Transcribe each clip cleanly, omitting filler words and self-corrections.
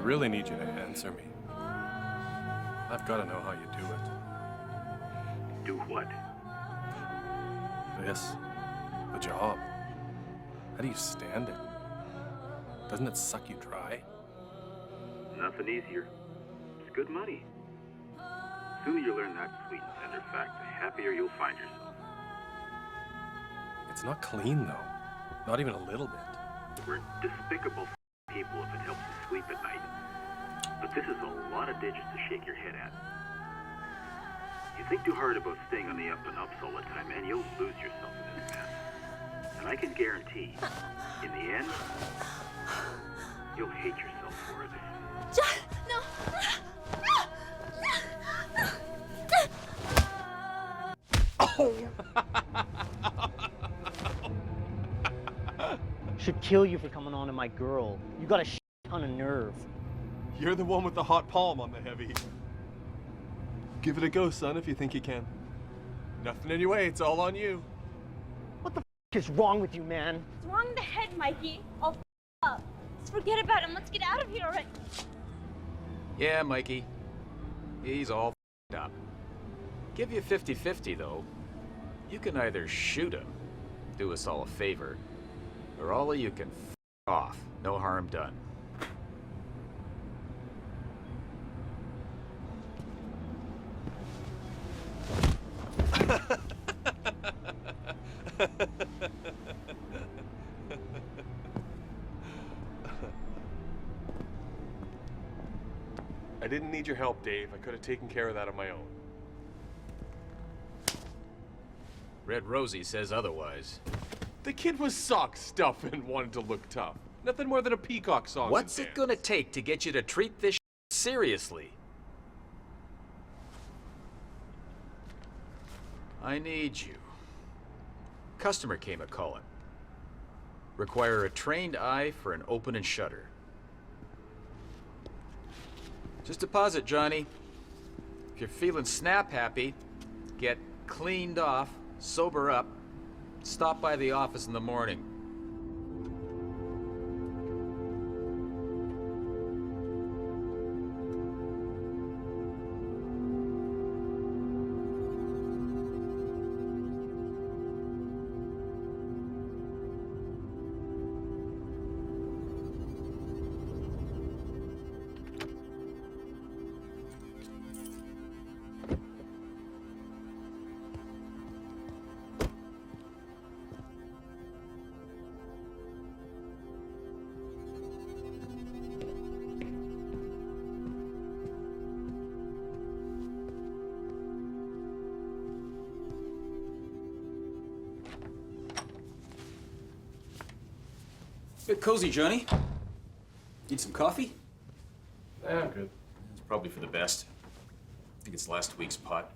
really need you to answer me. I've got to know how you do it. Do what? This. The job. How do you stand it? Doesn't it suck you dry? Nothing easier. It's good money. The sooner you learn that sweet and tender fact, the happier you'll find yourself. It's not clean, though. Not even a little bit. We're despicable people if it helps you sleep at night. But this is a lot of digits to shake your head at. You think too hard about staying on the up and ups all the time, and you'll lose yourself in this mess. And I can guarantee, in the end, you'll hate yourself for it. John, no! Should kill you for coming on to my girl. You got a ton of nerve. You're the one with the hot palm on the heavy. Give it a go, son, if you think you can. Nothing anyway, it's all on you. What the is wrong with you, man? It's wrong in the head, Mikey. I'll up. Just forget about him. Let's get out of here already. Yeah, Mikey. He's all up. Give you 50-50, though. You can either shoot him, do us all a favor, or all of you can off. No harm done. I didn't need your help, Dave. I could have taken care of that on my own. Red Rosie says otherwise. The kid was sock stuff and wanted to look tough. Nothing more than a peacock song. What's it gonna take to get you to treat this seriously? I need you. Customer came a-callin'. Require a trained eye for an open and shutter. Just deposit, Johnny. If you're feeling snap happy, get cleaned off, sober up, stop by the office in the morning. Bit cozy, Johnny. Need some coffee? Yeah, I'm good. It's probably for the best. I think it's last week's pot.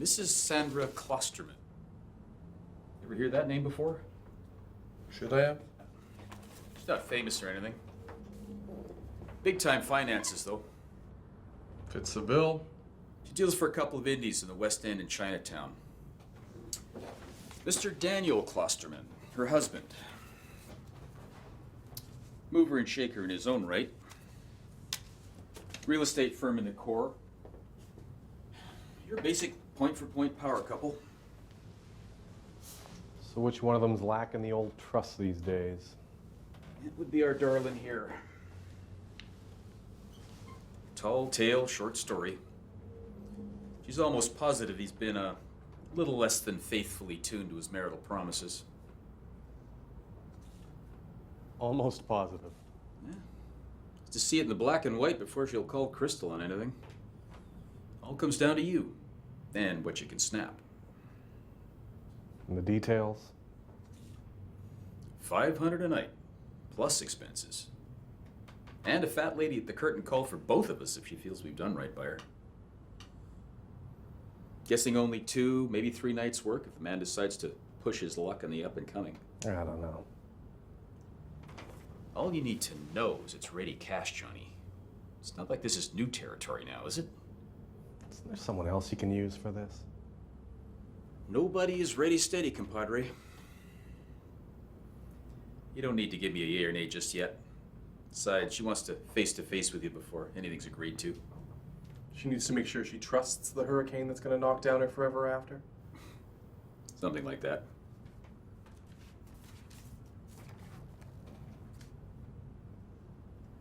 Mrs. Sandra Klosterman. Ever hear that name before? Should I have? She's not famous or anything. Big time finances, though. Fits the bill. She deals for a couple of indies in the West End and Chinatown. Mr. Daniel Klosterman, her husband. Mover and shaker in his own right. Real estate firm in the core. Your basic point-for-point power couple. So which one of them's lacking the old trust these days? It would be our darling here. Tall tale, short story. She's almost positive he's been a little less than faithfully tuned to his marital promises. Almost positive. Yeah. To see it in the black and white before she'll call Crystal on anything. All comes down to you and what you can snap. And the details? $500 a night, plus expenses. And a fat lady at the curtain call for both of us if she feels we've done right by her. Guessing only 2, maybe 3 nights' work if the man decides to push his luck on the up and coming. I don't know. All you need to know is it's ready cash, Johnny. It's not like this is new territory now, is it? Isn't there someone else you can use for this? Nobody is ready steady, compadre. You don't need to give me a yay or nay just yet. Besides, she wants to face with you before anything's agreed to. She needs to make sure she trusts the hurricane that's gonna knock down her forever after. Something like that.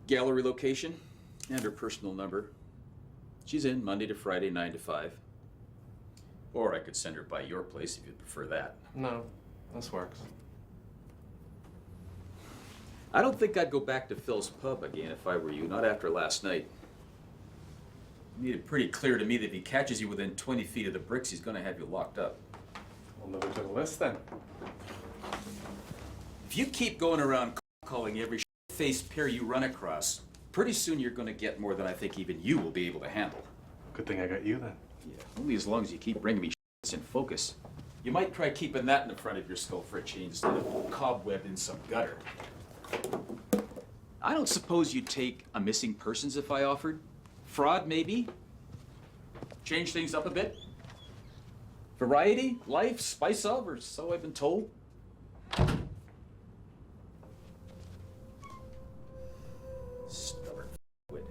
Gallery location and her personal number. She's in Monday to Friday, 9 to 5. Or I could send her by your place if you'd prefer that. No, this works. I don't think I'd go back to Phil's pub again if I were you, not after last night. He made it pretty clear to me that if he catches you within 20 feet of the bricks, he's gonna have you locked up. Well, another to the list then. If you keep going around calling every faced pair you run across, pretty soon you're gonna get more than I think even you will be able to handle. Good thing I got you then. Yeah, only as long as you keep bringing me that's in focus. You might try keeping that in the front of your skull for a change instead of cobwebbed in some gutter. I don't suppose you'd take a missing persons if I offered? Fraud, maybe? Change things up a bit? Variety, life, spice of, or so I've been told. Stubborn f***wit.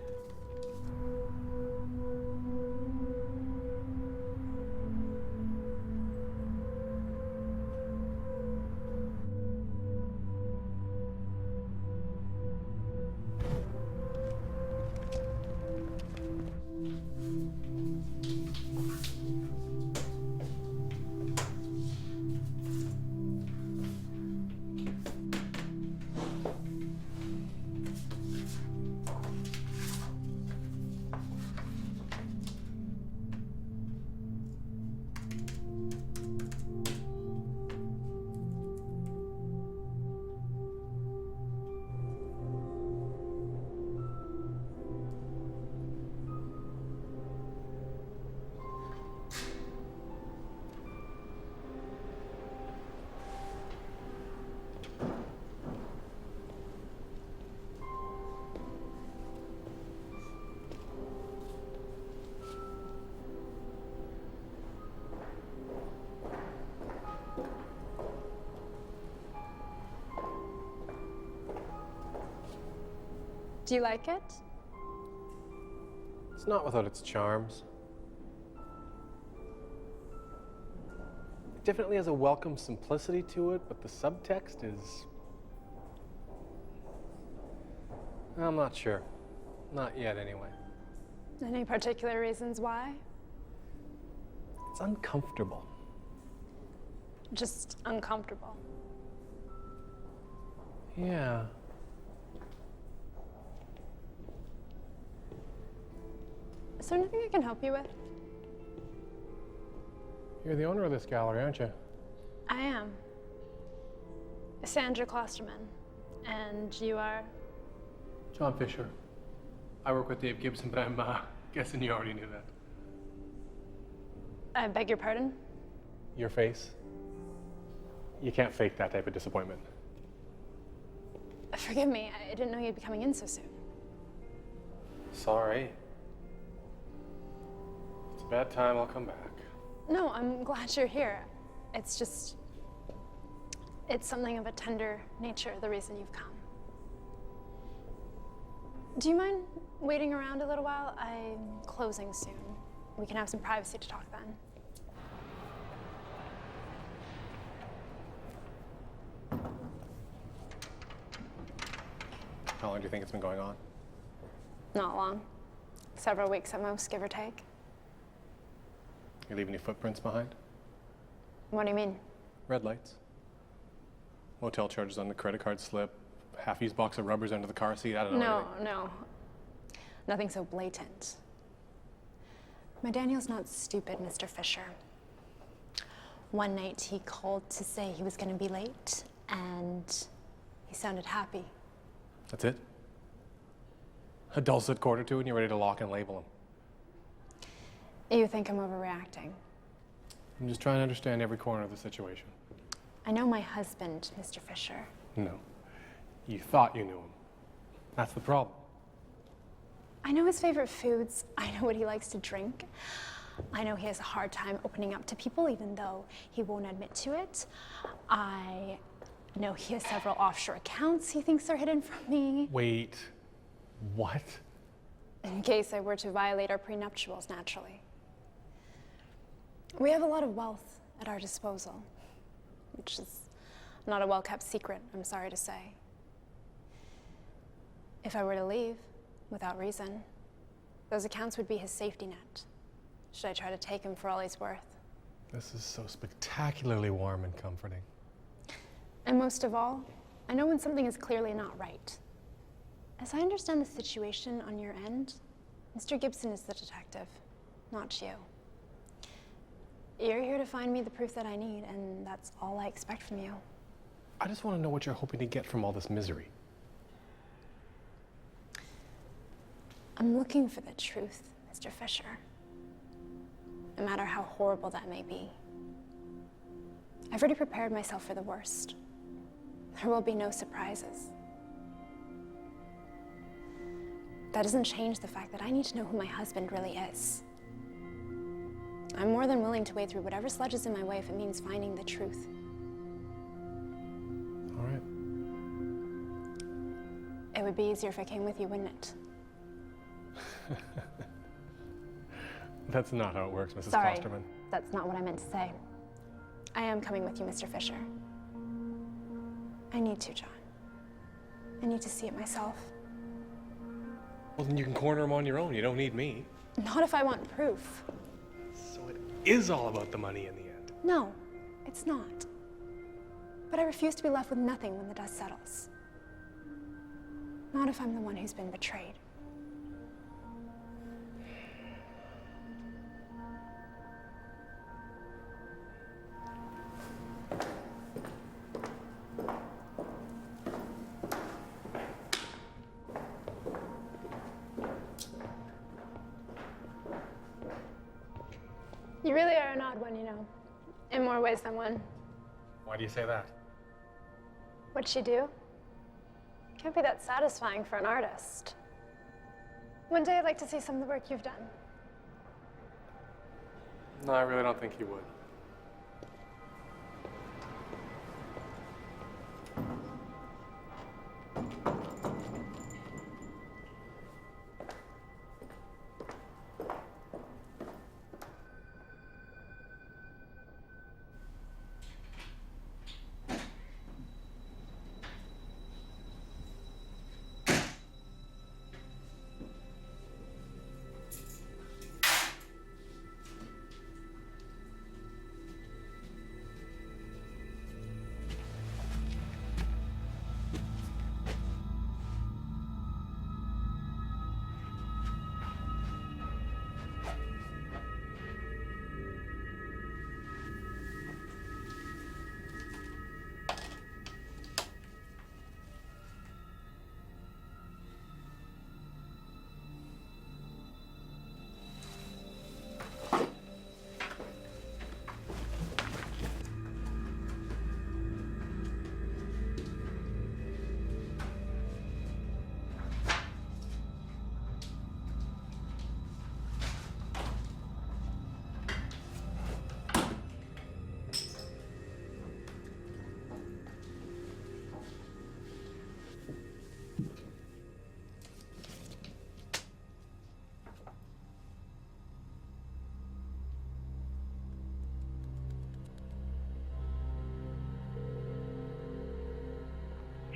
Do you like it? It's not without its charms. It definitely has a welcome simplicity to it, but the subtext is... I'm not sure. Not yet, anyway. Any particular reasons why? It's uncomfortable. Just uncomfortable. Yeah. Is there anything I can help you with? You're the owner of this gallery, aren't you? I am. Sandra Klosterman. And you are? John Fisher. I work with Dave Gibson, but I'm guessing you already knew that. I beg your pardon? Your face. You can't fake that type of disappointment. Forgive me, I didn't know you'd be coming in so soon. Sorry. It's a bad time, I'll come back. No, I'm glad you're here. It's just... it's something of a tender nature, the reason you've come. Do you mind waiting around a little while? I'm closing soon. We can have some privacy to talk then. How long do you think it's been going on? Not long. Several weeks at most, give or take. You leave any footprints behind? What do you mean? Red lights. Motel charges on the credit card slip. Half-used box of rubbers under the car seat. I don't know. No. Nothing so blatant. My Daniel's not stupid, Mr. Fisher. One night he called to say he was going to be late, and he sounded happy. That's it? A dulcet quarter to, and you're ready to lock and label him. You think I'm overreacting? I'm just trying to understand every corner of the situation. I know my husband, Mr. Fisher. No. You thought you knew him. That's the problem. I know his favorite foods. I know what he likes to drink. I know he has a hard time opening up to people, even though he won't admit to it. I No, he has several offshore accounts he thinks are hidden from me. Wait, what? In case I were to violate our prenuptials, naturally. We have a lot of wealth at our disposal, which is not a well-kept secret, I'm sorry to say. If I were to leave, without reason, those accounts would be his safety net. Should I try to take him for all he's worth? This is so spectacularly warm and comforting. And most of all, I know when something is clearly not right. As I understand the situation on your end, Mr. Gibson is the detective, not you. You're here to find me the proof that I need, and that's all I expect from you. I just want to know what you're hoping to get from all this misery. I'm looking for the truth, Mr. Fisher. No matter how horrible that may be. I've already prepared myself for the worst. There will be no surprises. That doesn't change the fact that I need to know who my husband really is. I'm more than willing to wade through whatever sledges in my way if it means finding the truth. All right. It would be easier if I came with you, wouldn't it? That's not how it works, Mrs. Sorry, Klosterman. that's not what I meant to say. I am coming with you, Mr. Fisher. I need to, John. I need to see it myself. Well, then you can corner him on your own. You don't need me. Not if I want proof. So it is all about the money in the end. No, it's not. But I refuse to be left with nothing when the dust settles. Not if I'm the one who's been betrayed. You really are an odd one, you know, in more ways than one. Why do you say that? What'd she do? Can't be that satisfying for an artist. One day I'd like to see some of the work you've done. No, I really don't think he would.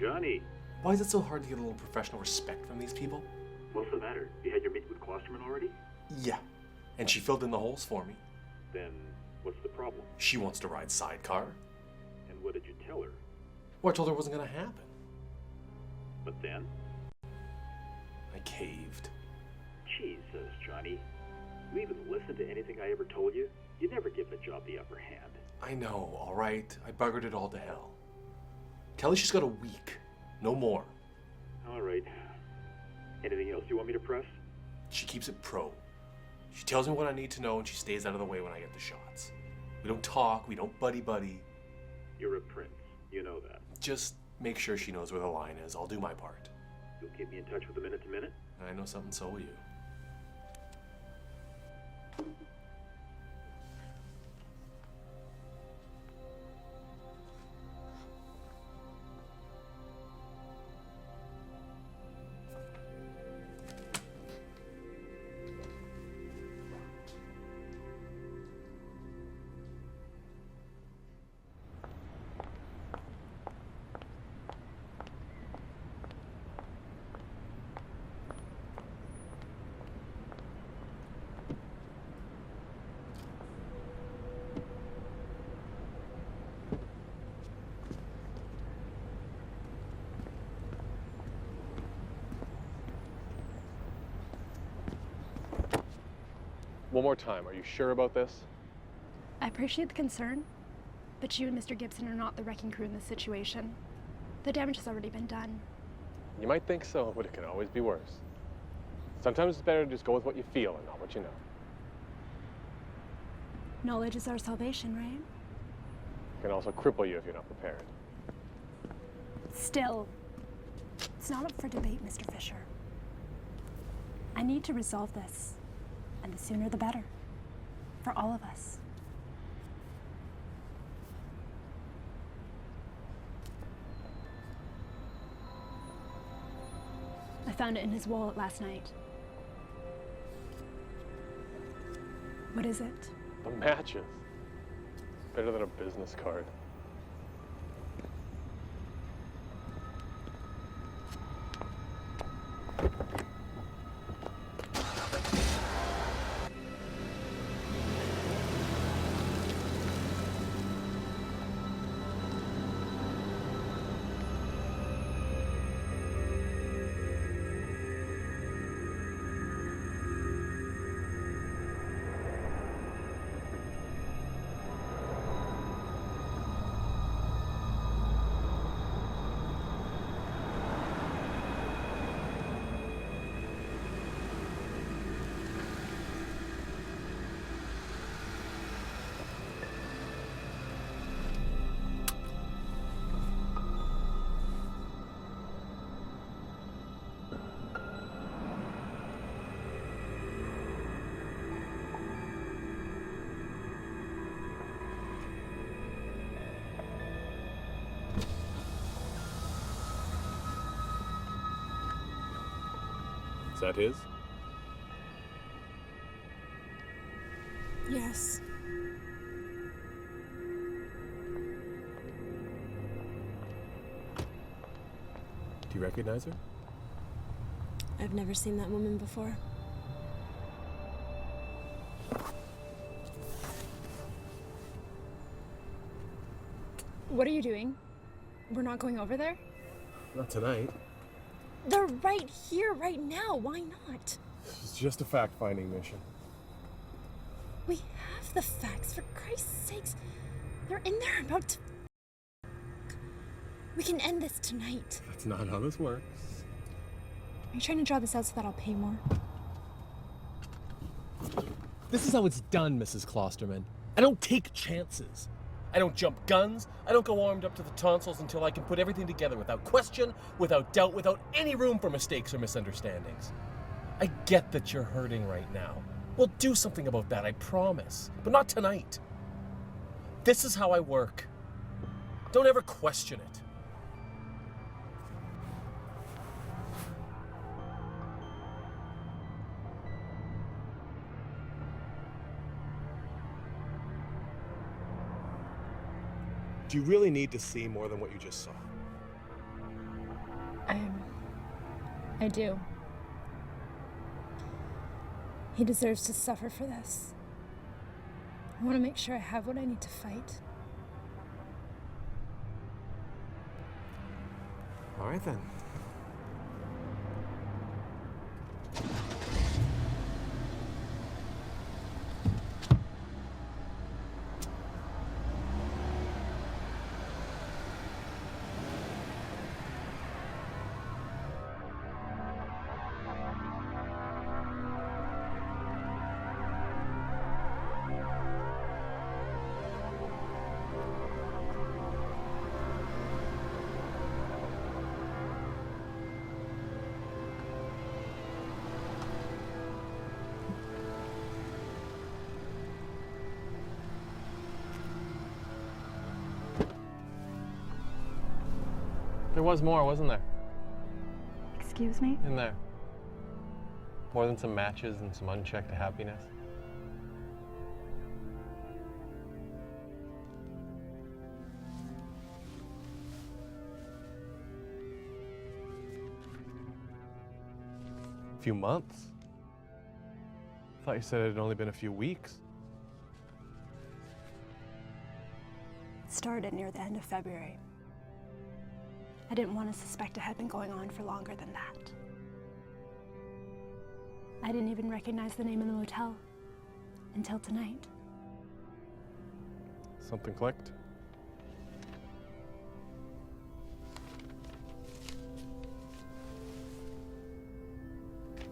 Johnny, Why is it so hard to get a little professional respect from these people? what's the matter? You had your meeting with Klosterman already? Yeah. And she filled in the holes for me. Then what's the problem? She wants to ride sidecar. And what did you tell her? Well, I told her it wasn't going to happen. But then? I caved. Jesus, Johnny. You even listen to anything I ever told you? You never give the job the upper hand. I know, all right? I buggered it all to hell. Tell her she's got a week. No more. All right. Anything else you want me to press? She keeps it pro. She tells me what I need to know and she stays out of the way when I get the shots. We don't talk, we don't buddy-buddy. You're a prince. You know that. Just make sure she knows where the line is. I'll do my part. You'll keep me in touch with the minute to minute? I know something, so will you. One more time, are you sure about this? I appreciate the concern, but you and Mr. Gibson are not the wrecking crew in this situation. The damage has already been done. You might think so, but it can always be worse. Sometimes it's better to just go with what you feel and not what you know. Knowledge is our salvation, right? It can also cripple you if you're not prepared. Still, it's not up for debate, Mr. Fisher. I need to resolve this, and the sooner the better, for all of us. I found it in his wallet last night. What is it? The matches. Better than a business card. Is that his? Yes. Do you recognize her? I've never seen that woman before. What are you doing? We're not going over there? Not tonight. They're right here, right now. Why not? It's just a fact-finding mission. We have the facts, for Christ's sakes. They're in there about to... We can end this tonight. That's not how this works. Are you trying to draw this out so that I'll pay more? This is how it's done, Mrs. Klosterman. I don't take chances. I don't jump guns. I don't go armed up to the tonsils until I can put everything together without question, without doubt, without any room for mistakes or misunderstandings. I get that you're hurting right now. We'll do something about that, I promise. But not tonight. This is how I work. Don't ever question it. Do you really need to see more than what you just saw? I do. He deserves to suffer for this. I want to make sure I have what I need to fight. All right then. There was more, wasn't there? Excuse me? In there. More than some matches and some unchecked happiness. A few months? I thought you said it had only been a few weeks. It started near the end of February. I didn't want to suspect it had been going on for longer than that. I didn't even recognize the name of the motel. Until tonight. Something clicked?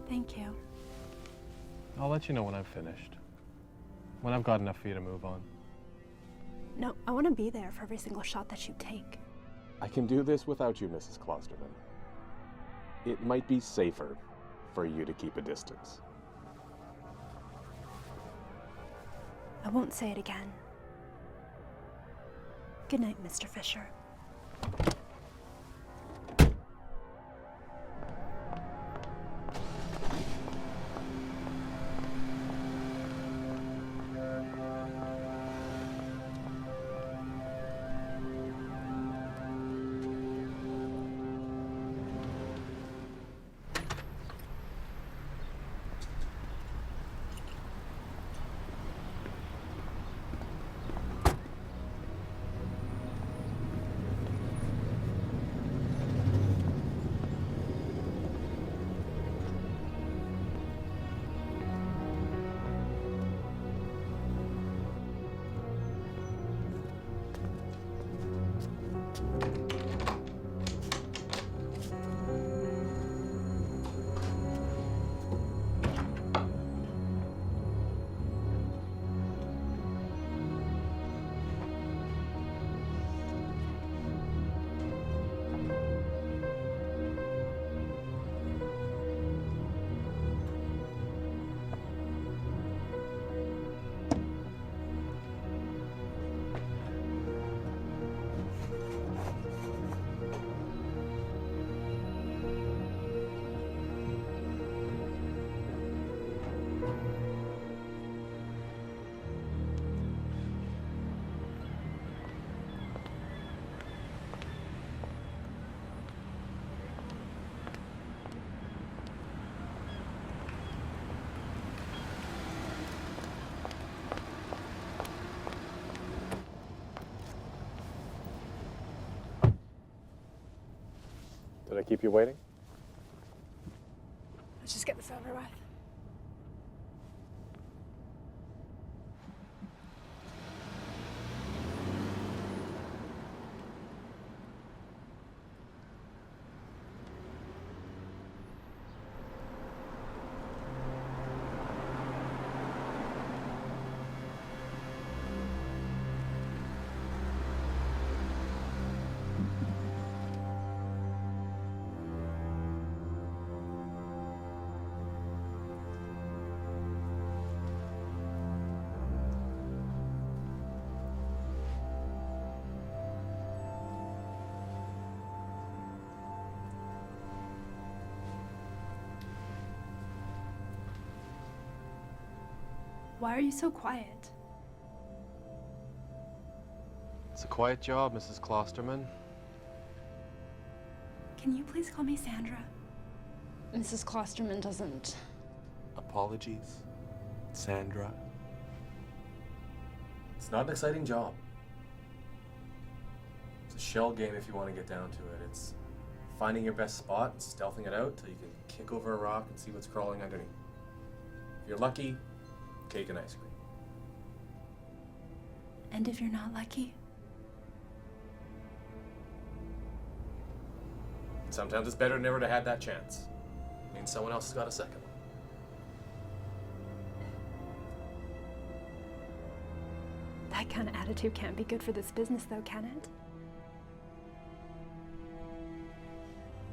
Thank you. I'll let you know when I've finished. When I've got enough for you to move on. No, I want to be there for every single shot that you take. I can do this without you, Mrs. Klosterman. It might be safer for you to keep a distance. I won't say it again. Good night, Mr. Fisher. Did I keep you waiting? Let's just get this over with. Why are you so quiet? It's a quiet job, Mrs. Klosterman. Can you please call me Sandra? Mrs. Klosterman doesn't. Apologies, Sandra. It's not an exciting job. It's a shell game if you want to get down to it. It's finding your best spot and stealthing it out till you can kick over a rock and see what's crawling underneath. If you're lucky, cake and ice cream. And if you're not lucky? Sometimes it's better never to have that chance. It means someone else has got a second one. That kind of attitude can't be good for this business, though, can it?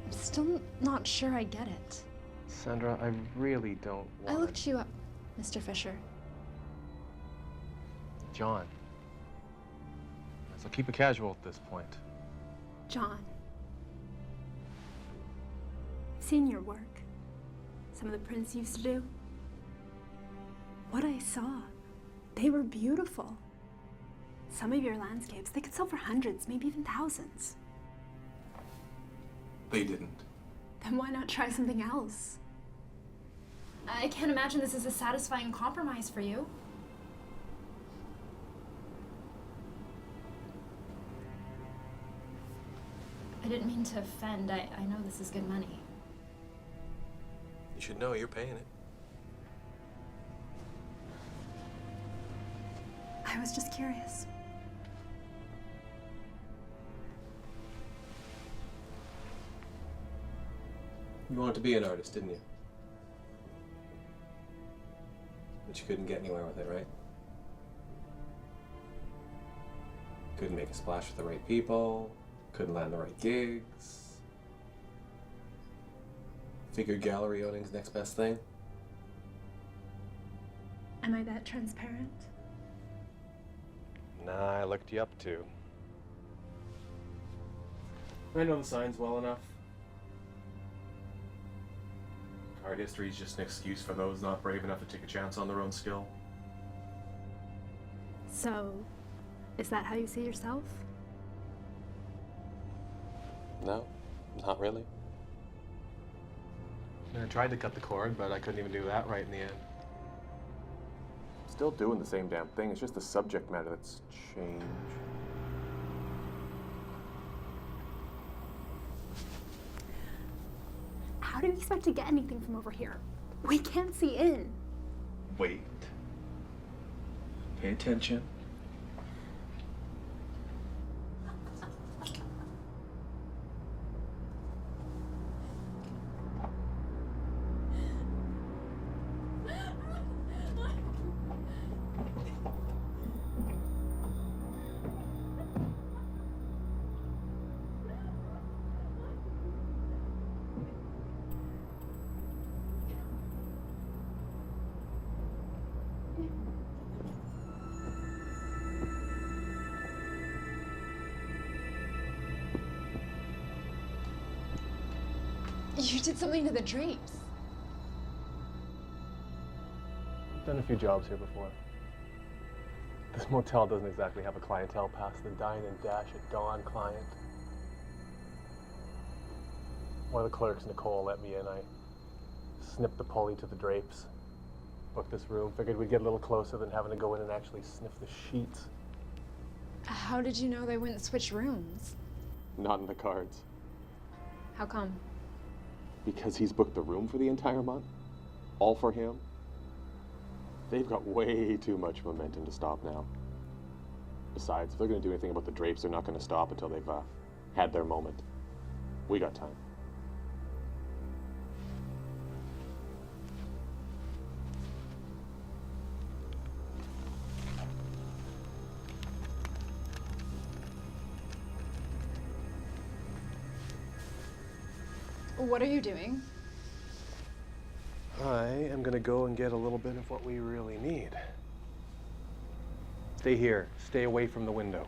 I'm still not sure I get it. Sandra, I really don't I want looked you up, Mr. Fisher. John. So keep it casual at this point. John. I've seen your work. Some of the prints you used to do. What I saw, they were beautiful. Some of your landscapes, they could sell for hundreds, maybe even thousands. They didn't. Then why not try something else? I can't imagine this is a satisfying compromise for you. I didn't mean to offend. I know this is good money. You should know you're paying it. I was just curious. You wanted to be an artist, didn't you? But you couldn't get anywhere with it, right? Couldn't make a splash with the right people, couldn't land the right gigs. Figured gallery owning's next best thing. Am I that transparent? Nah, I looked you up too. I know the signs well enough. Art history is just an excuse for those not brave enough to take a chance on their own skill. So, is that how you see yourself? No, not really. I tried to cut the cord, but I couldn't even do that right in the end. Still doing the same damn thing, it's just the subject matter that's changed. How do you expect to get anything from over here? We can't see in. Wait. Pay attention. You did something to the drapes. I've done a few jobs here before. This motel doesn't exactly have a clientele past the dine and dash at dawn client. One of the clerks, Nicole, let me in. I snipped the pulley to the drapes. Booked this room. Figured we'd get a little closer than having to go in and actually sniff the sheets. How did you know they wouldn't switch rooms? Not in the cards. How come? Because he's booked the room for the entire month? All for him? They've got way too much momentum to stop now. Besides, if they're going to do anything about the drapes, they're not going to stop until they've had their moment. We got time. What are you doing? I am going to go and get a little bit of what we really need. Stay here. Stay away from the window.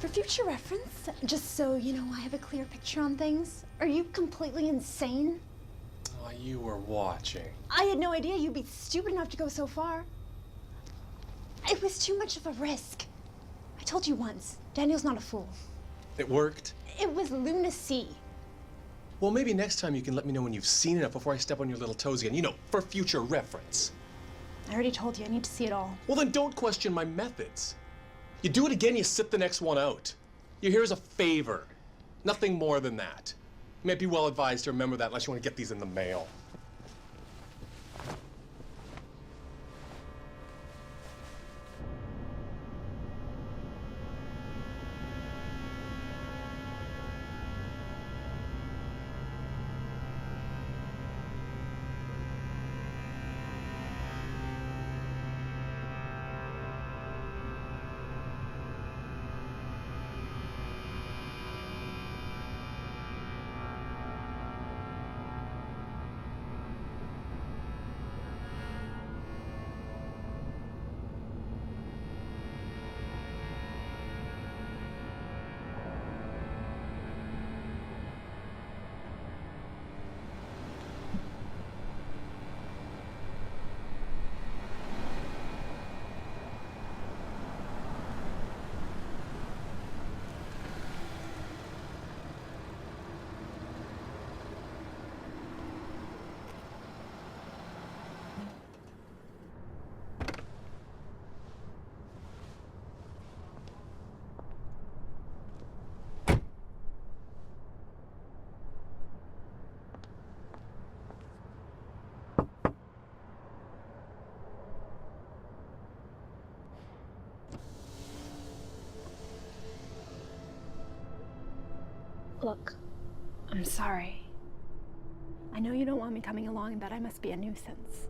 For future reference, just so you know I have a clear picture on things, are you completely insane? Oh, you were watching. I had no idea you'd be stupid enough to go so far. It was too much of a risk. I told you once, Daniel's not a fool. It worked? It was lunacy. Well, maybe next time you can let me know when you've seen enough before I step on your little toes again. You know, for future reference. I already told you, I need to see it all. Well, then don't question my methods. You do it again, you sit the next one out. You're here as a favor. Nothing more than that. You might be well advised to remember that unless you want to get these in the mail. Look, I'm sorry. I know you don't want me coming along and that I must be a nuisance.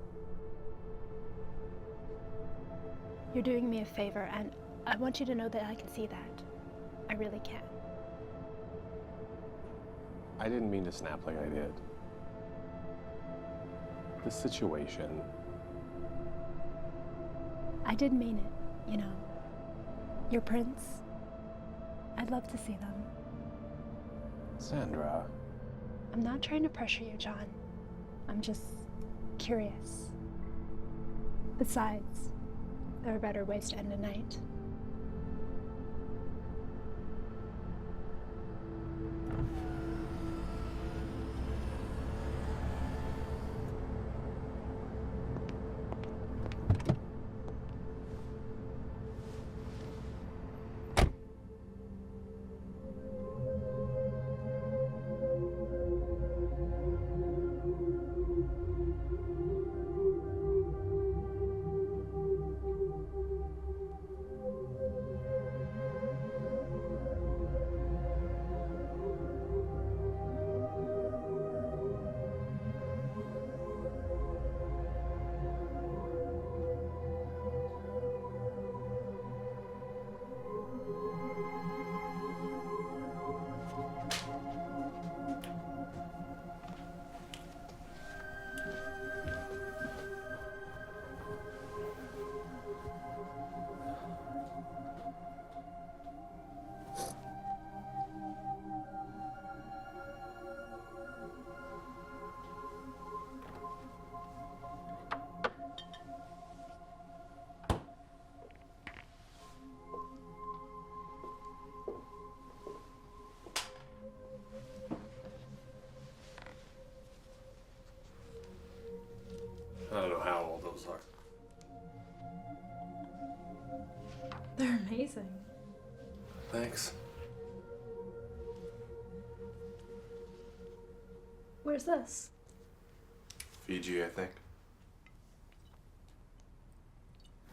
You're doing me a favor, and I want you to know that I can see that. I really can. I didn't mean to snap like I did. The situation. I did mean it, you know. Your prints. I'd love to see them. Sandra. I'm not trying to pressure you, John. I'm just curious. Besides, there are better ways to end a night. I don't know how old those are. They're amazing. Thanks. Where's this? Fiji, I think.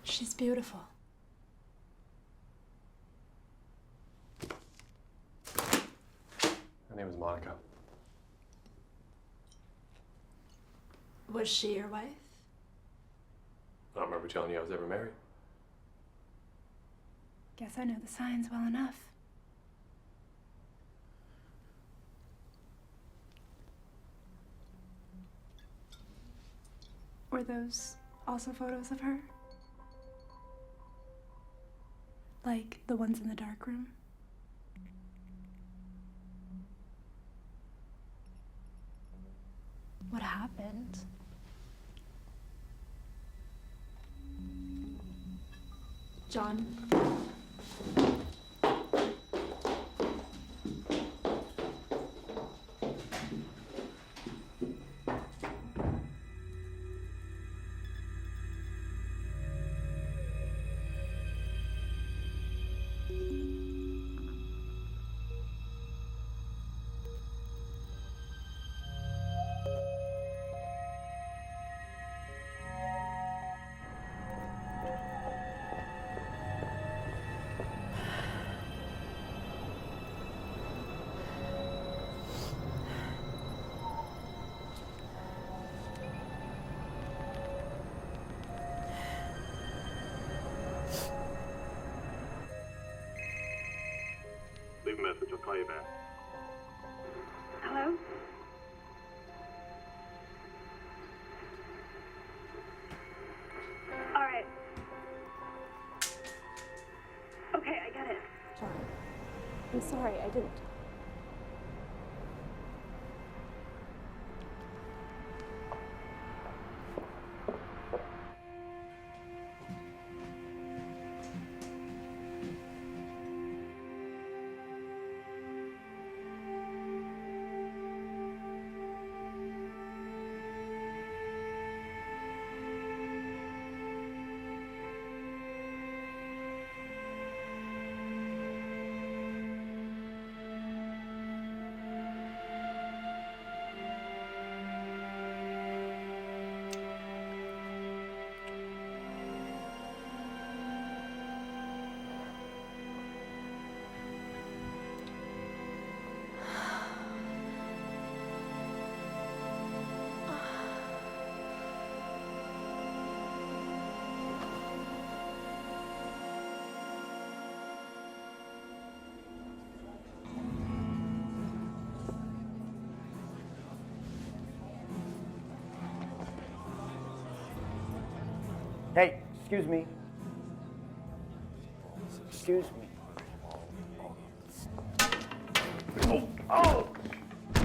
She's beautiful. Her name is Monica. Was she your wife? I don't remember telling you I was ever married. Guess I know the signs well enough. Were those also photos of her? Like the ones in the dark room? What happened? John? Leave a message, I'll call you back. Hello? All right. Okay, I get it. John, I'm sorry, I didn't. Hey, excuse me. Excuse me. Oh, oh!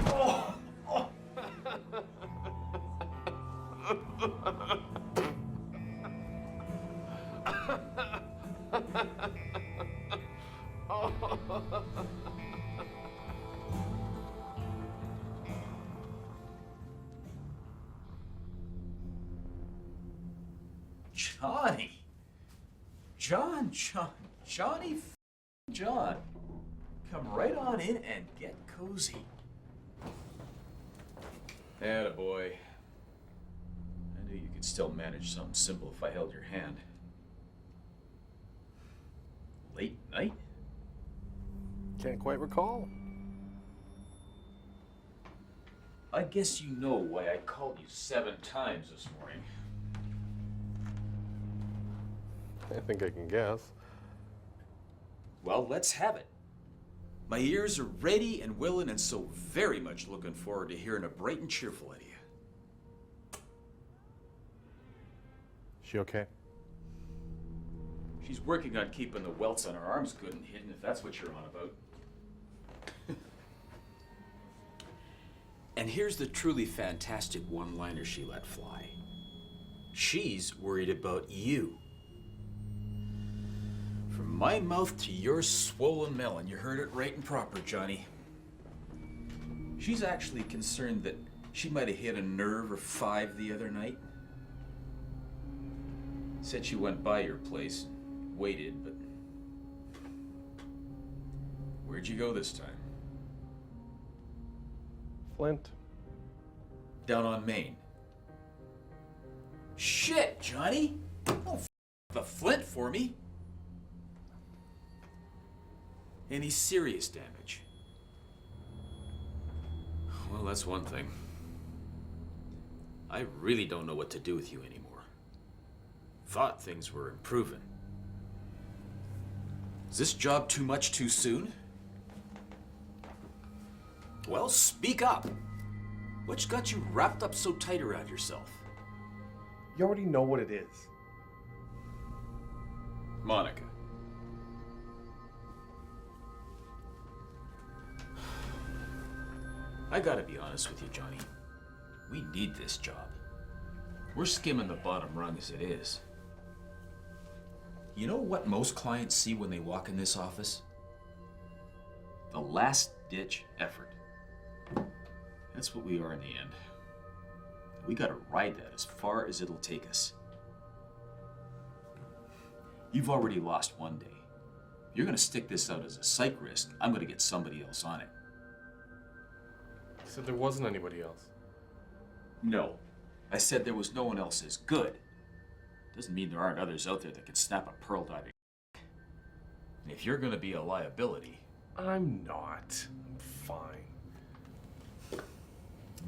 Oh! Oh! Johnny! Johnny John. Come right on in and get cozy. Attaboy. I knew you could still manage something simple if I held your hand. Late night? Can't quite recall. I guess you know why I called you 7 times this morning. I think I can guess. Well, let's have it. My ears are ready and willing and so very much looking forward to hearing a bright and cheerful out of you. She okay? She's working on keeping the welts on her arms good and hidden, if that's what you're on about. And here's the truly fantastic one-liner she let fly. She's worried about you. From my mouth to your swollen melon, you heard it right and proper, Johnny. She's actually concerned that she might have hit a nerve or 5 the other night. Said she went by your place and waited, but where'd you go this time? Flint. Down on Main. Shit, Johnny! Don't the Flint for me. Any serious damage? Well, that's one thing. I really don't know what to do with you anymore. Thought things were improving. Is this job too much too soon? Well, speak up. What's got you wrapped up so tight around yourself? You already know what it is. Monica. I gotta be honest with you, Johnny. We need this job. We're skimming the bottom rung as it is. You know what most clients see when they walk in this office? The last-ditch effort. That's what we are in the end. We gotta ride that as far as it'll take us. You've already lost one day. You're gonna stick this out as a psych risk. I'm gonna get somebody else on it. You said there wasn't anybody else. No. I said there was no one else as good. Doesn't mean there aren't others out there that can snap a pearl diving. If you're gonna be a liability... I'm not. I'm fine. You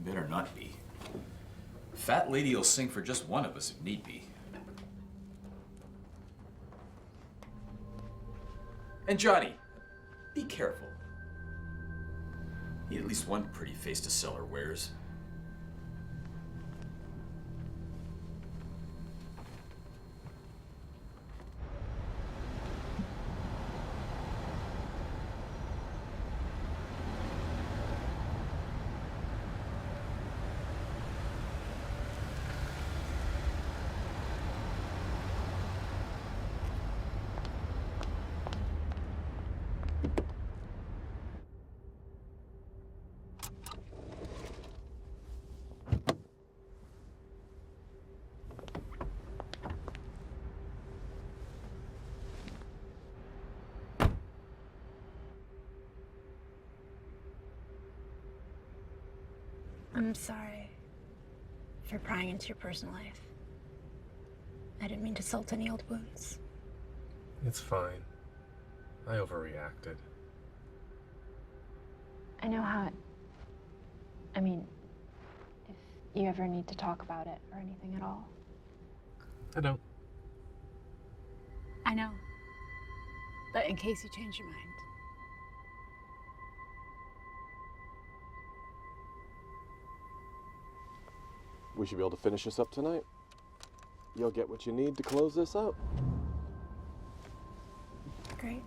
better not be. Fat lady will sing for just one of us if need be. And Johnny, be careful. Need at least one pretty face to sell her wares. I'm sorry for prying into your personal life. I didn't mean to salt any old wounds. It's fine. I overreacted. I know how I mean, if you ever need to talk about it or anything at all. I don't. I know. But in case you change your mind. We should be able to finish this up tonight. you'll get what you need to close this out. Great.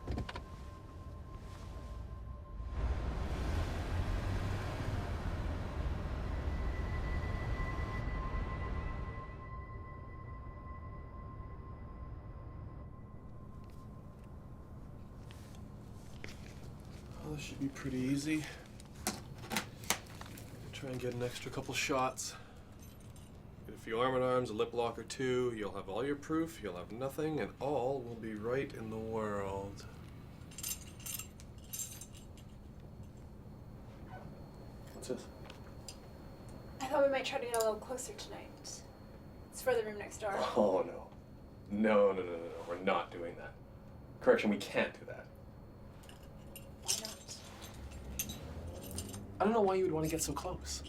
Well, this should be pretty easy. Try and get an extra couple shots. Get a few arm and arms, a lip lock or two. You'll have all your proof, you'll have nothing, and all will be right in the world. What's this? I thought we might try to get a little closer tonight. It's for the room next door. Oh, no. No. We're not doing that. Correction, we can't do that. Why not? I don't know why you would want to get so close.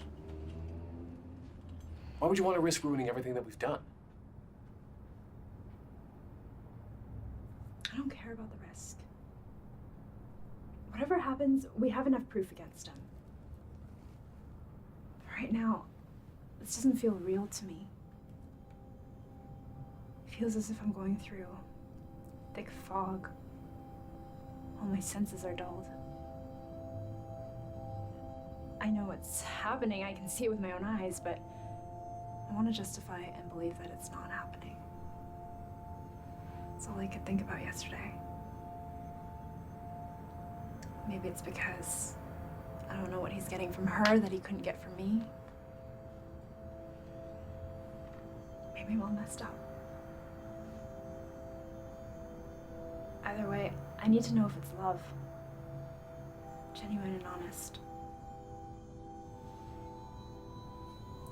Why would you want to risk ruining everything that we've done? I don't care about the risk. Whatever happens, we have enough proof against him. Right now, this doesn't feel real to me. It feels as if I'm going through thick fog. All my senses are dulled. I know what's happening, I can see it with my own eyes, but I want to justify and believe that it's not happening. That's all I could think about yesterday. Maybe it's because I don't know what he's getting from her that he couldn't get from me. Maybe I'm all messed up. Either way, I need to know if it's love. Genuine and honest.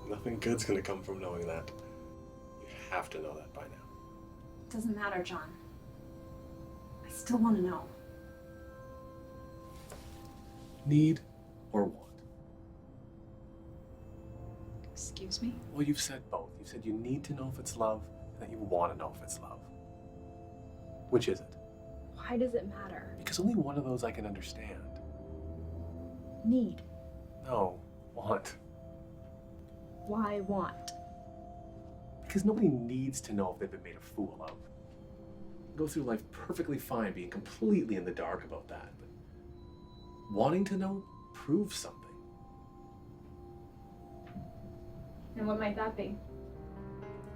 Nothing good's gonna come from knowing that. You have to know that by now. Doesn't matter, John. I still want to know. Need or want? Excuse me? Well, you've said both. You said you need to know if it's love and that you want to know if it's love. Which is it? Why does it matter? Because only one of those I can understand. Need. No, want. Why want? Because nobody needs to know if they've been made a fool of. Go through life perfectly fine being completely in the dark about that, but wanting to know proves something. And what might that be?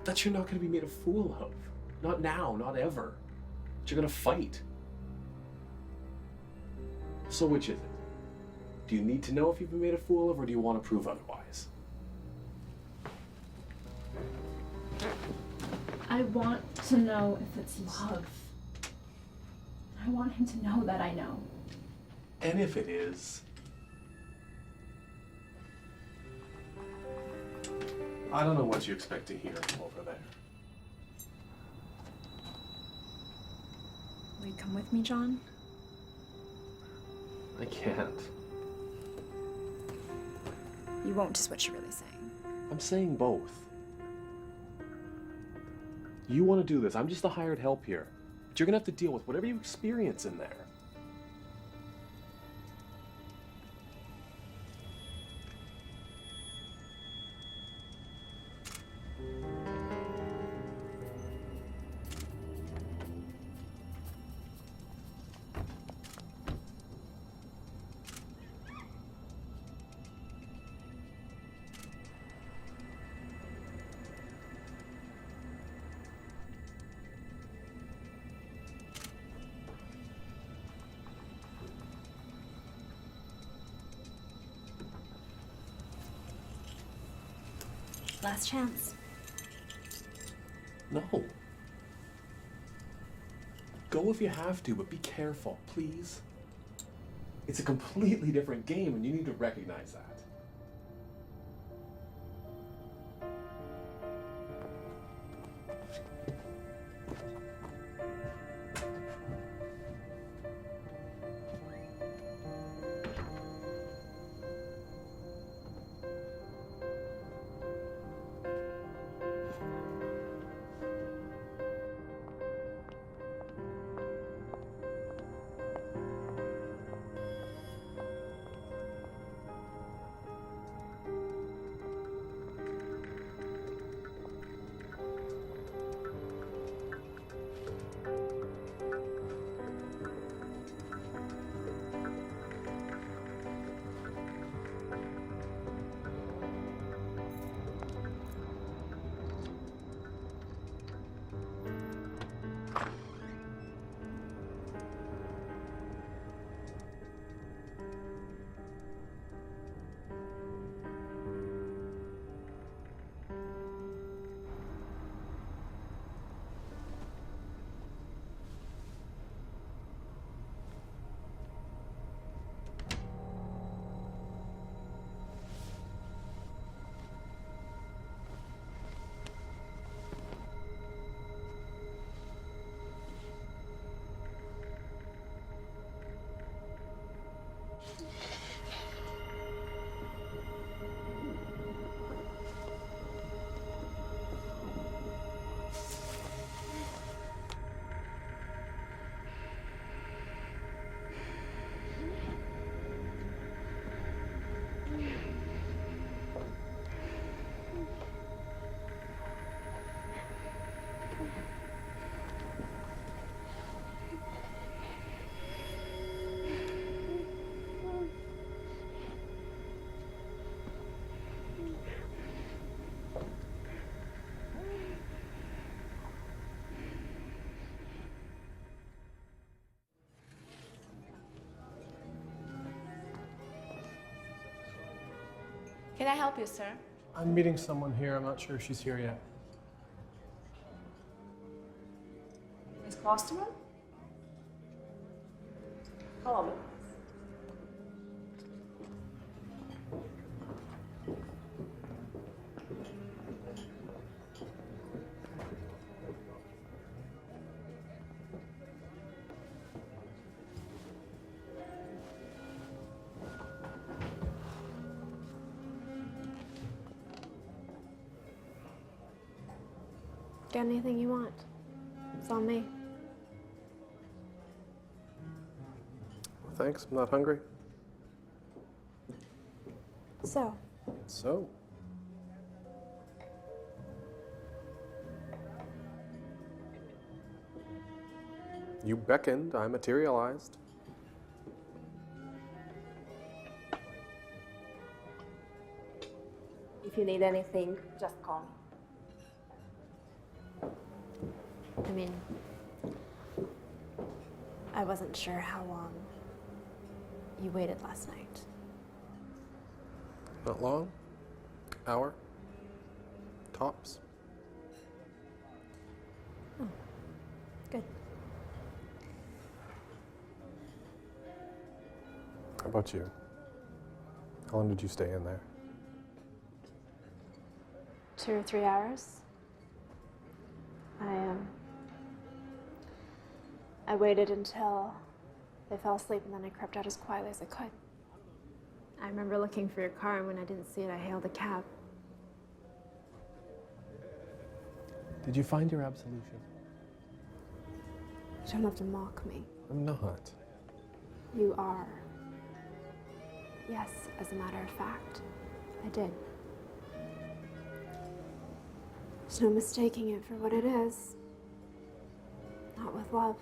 That you're not going to be made a fool of. Not now, not ever. That you're going to fight. So which is it? Do you need to know if you've been made a fool of, or do you want to prove otherwise? I want to know if it's love. I want him to know that I know. And if it is, I don't know what you expect to hear from over there. Will you come with me, John? I can't. You won't, is what you're really saying. I'm saying both. You want to do this. I'm just the hired help here. But you're going to have to deal with whatever you experience in there. Last chance. No. Go if you have to, but be careful, please. It's a completely different game, and you need to recognize that. Can I help you, sir? I'm meeting someone here. I'm not sure if she's here yet. Miss Klosterman? Hello. Get anything you want. It's on me. Thanks, I'm not hungry. So, So? You beckoned, I materialized. If you need anything, just call me. I mean, I wasn't sure how long you waited last night. Not long. Hour. Tops. Oh, good. How about you? How long did you stay in there? 2 or 3 hours. I waited until they fell asleep, and then I crept out as quietly as I could. I remember looking for your car, and when I didn't see it, I hailed a cab. Did you find your absolution? You don't have to mock me. I'm not. You are. Yes, as a matter of fact, I did. There's no mistaking it for what it is. Not with love.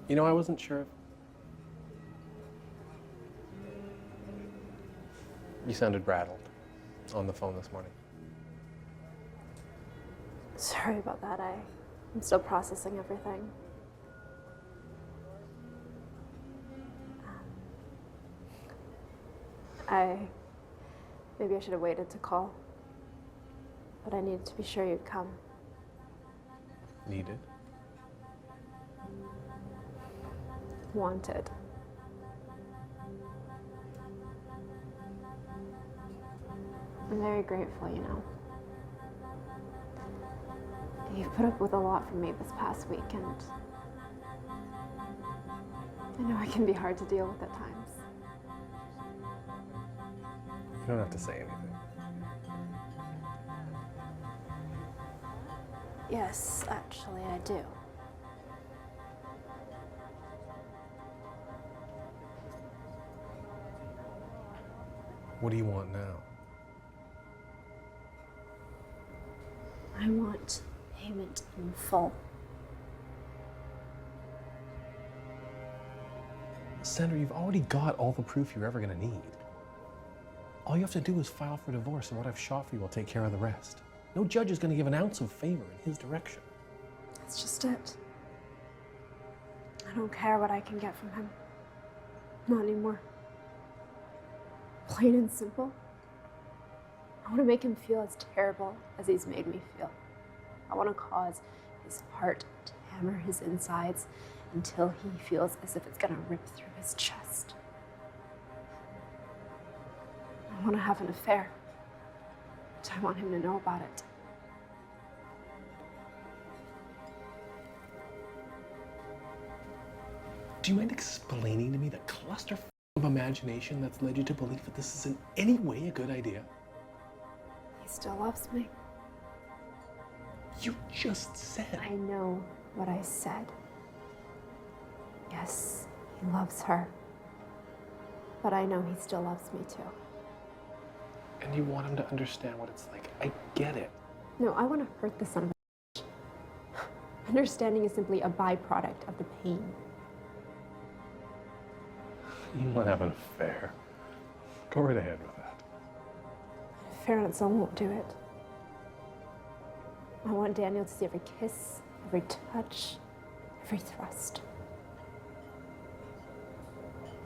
You know, I wasn't sure if... You sounded rattled on the phone this morning. Sorry about that. I'm still processing everything. Maybe I should have waited to call. But I needed to be sure you'd come. Needed? Wanted. I'm very grateful, you know. You've put up with a lot from me this past week, and I know it can be hard to deal with at times. You don't have to say anything. Yes, actually, I do. What do you want now? I want payment in full. Sandra, you've already got all the proof you're ever going to need. All you have to do is file for divorce, and what I've shot for you will take care of the rest. No judge is going to give an ounce of favor in his direction. That's just it. I don't care what I can get from him. Not anymore. Plain and simple. I want to make him feel as terrible as he's made me feel. I want to cause his heart to hammer his insides until he feels as if it's going to rip through his chest. I want to have an affair, but I want him to know about it. Do you mind explaining to me the cluster of imagination that's led you to believe that this is in any way a good idea? He still loves me. You just said. I know what I said. Yes, he loves her. But I know he still loves me too. And you want him to understand what it's like. I get it. No, I want to hurt the son of a bitch. Understanding is simply a byproduct of the pain. You want to have an affair. Go right ahead with that. An affair on its own won't do it. I want Daniel to see every kiss, every touch, every thrust.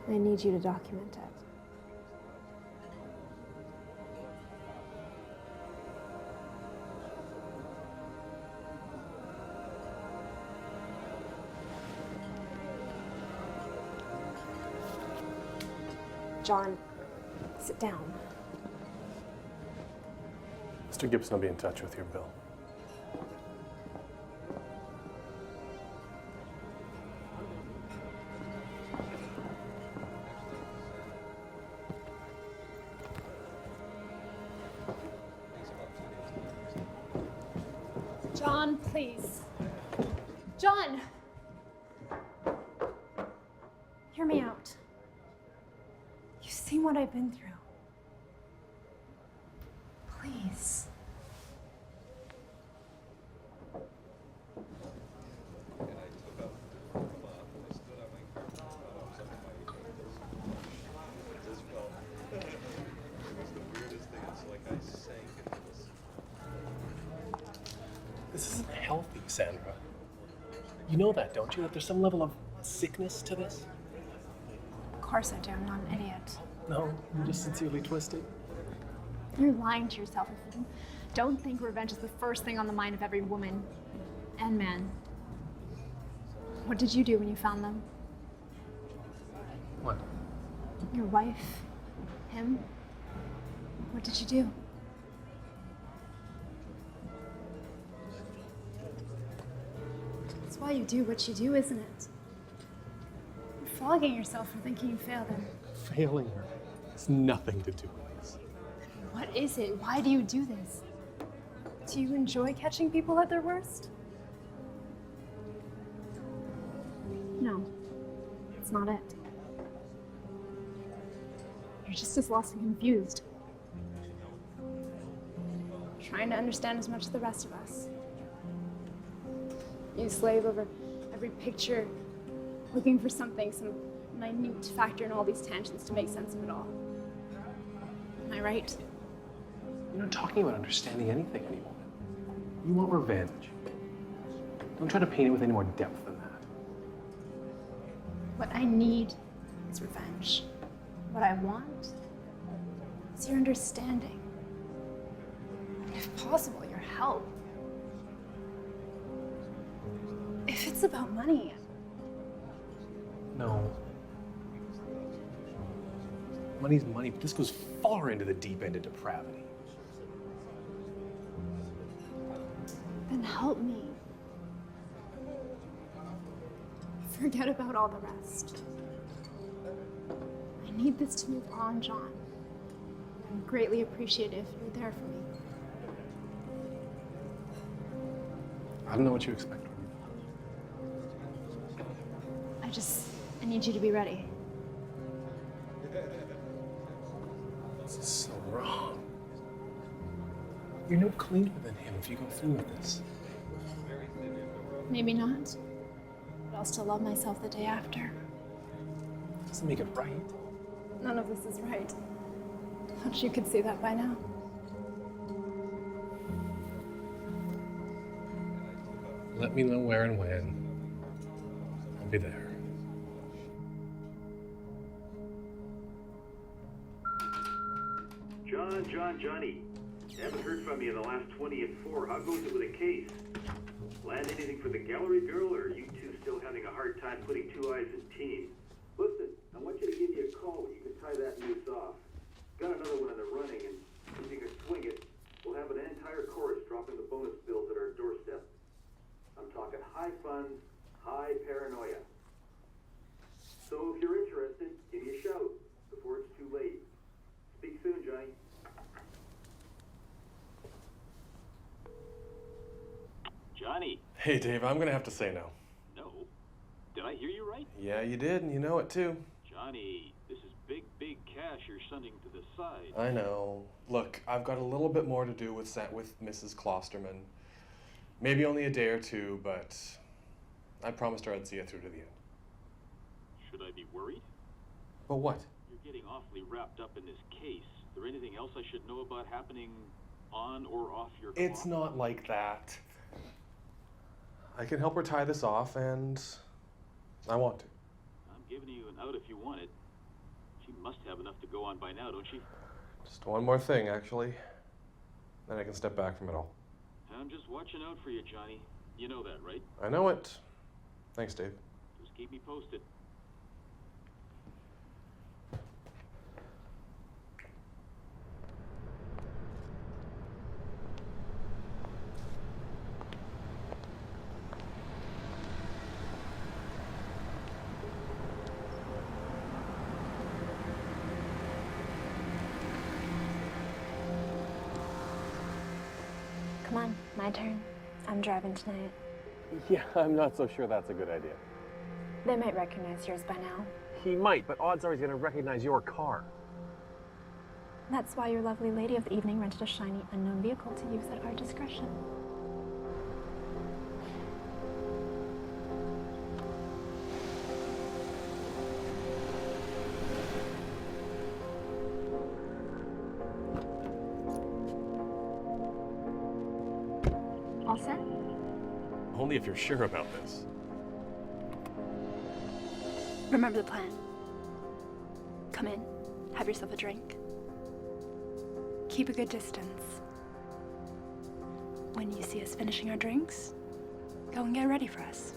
I need you to document it. John, sit down. Mr. Gibson will be in touch with your bill. John, please. John! Hear me out. You've seen what I've been through. Please. This isn't healthy, Sandra. You know that, don't you? That there's some level of sickness to this? Of course I do. I'm not an idiot. No, you're just sincerely twisted. You're lying to yourself if you don't think revenge is the first thing on the mind of every woman and man. What did you do when you found them? What? Your wife? Him? What did you do? That's why you do what you do, isn't it? You're flogging yourself for thinking you failed him. Failing her has nothing to do with this. What is it? Why do you do this? Do you enjoy catching people at their worst? No, it's not it. You're just as lost and confused. Trying to understand as much as the rest of us. You slave over every picture, looking for something, some minute factor in all these tangents to make sense of it all. Am I right? You're not talking about understanding anything anymore. You want revenge. Don't try to paint it with any more depth than that. What I need is revenge. What I want is your understanding. And if possible, your help. If it's about money. No. Money's money, but this goes far into the deep end of depravity. Then help me. Forget about all the rest. I need this to move on, John. I'm greatly appreciative if you're there for me. I don't know what you expect from me. I need you to be ready. This is so wrong. You're no cleaner than him if you go through with this. Maybe not, but I'll still love myself the day after. Doesn't make it right. None of this is right. Thought you could see that by now. Let me know where and when. I'll be there. Johnny. Haven't heard from you in the last 24. How goes it with the case? Land anything for the gallery girl, or are you two still having a hard time putting two eyes in team? Listen, I want you to give me a call when you can tie that noose off. Got another one in the running, and if you can swing it, we'll have an entire chorus dropping the bonus bills at our doorstep. I'm talking high funds, high paranoia. So if you're interested, give me a shout before it's too late. Speak soon, Johnny. Johnny. Hey, Dave, I'm gonna have to say no. No. Did I hear you right? Yeah, you did, and you know it too. Johnny, this is big cash you're sending to the side. I know. Look, I've got a little bit more to do with Mrs. Klosterman. Maybe only a day or two, but I promised her I'd see it through to the end. Should I be worried? But what? You're getting awfully wrapped up in this case. Is there anything else I should know about happening on or off your clock? It's not like that. I can help her tie this off, and I want to. I'm giving you an out if you want it. She must have enough to go on by now, don't she? Just one more thing, actually. Then I can step back from it all. I'm just watching out for you, Johnny. You know that, right? I know it. Thanks, Dave. Just keep me posted. Come on, my turn. I'm driving tonight. Yeah, I'm not so sure that's a good idea. They might recognize yours by now. He might, but odds are he's gonna recognize your car. That's why your lovely lady of the evening rented a shiny, unknown vehicle to use at our discretion. All set? Only if you're sure about this. Remember the plan. Come in, have yourself a drink. Keep a good distance. When you see us finishing our drinks, go and get ready for us.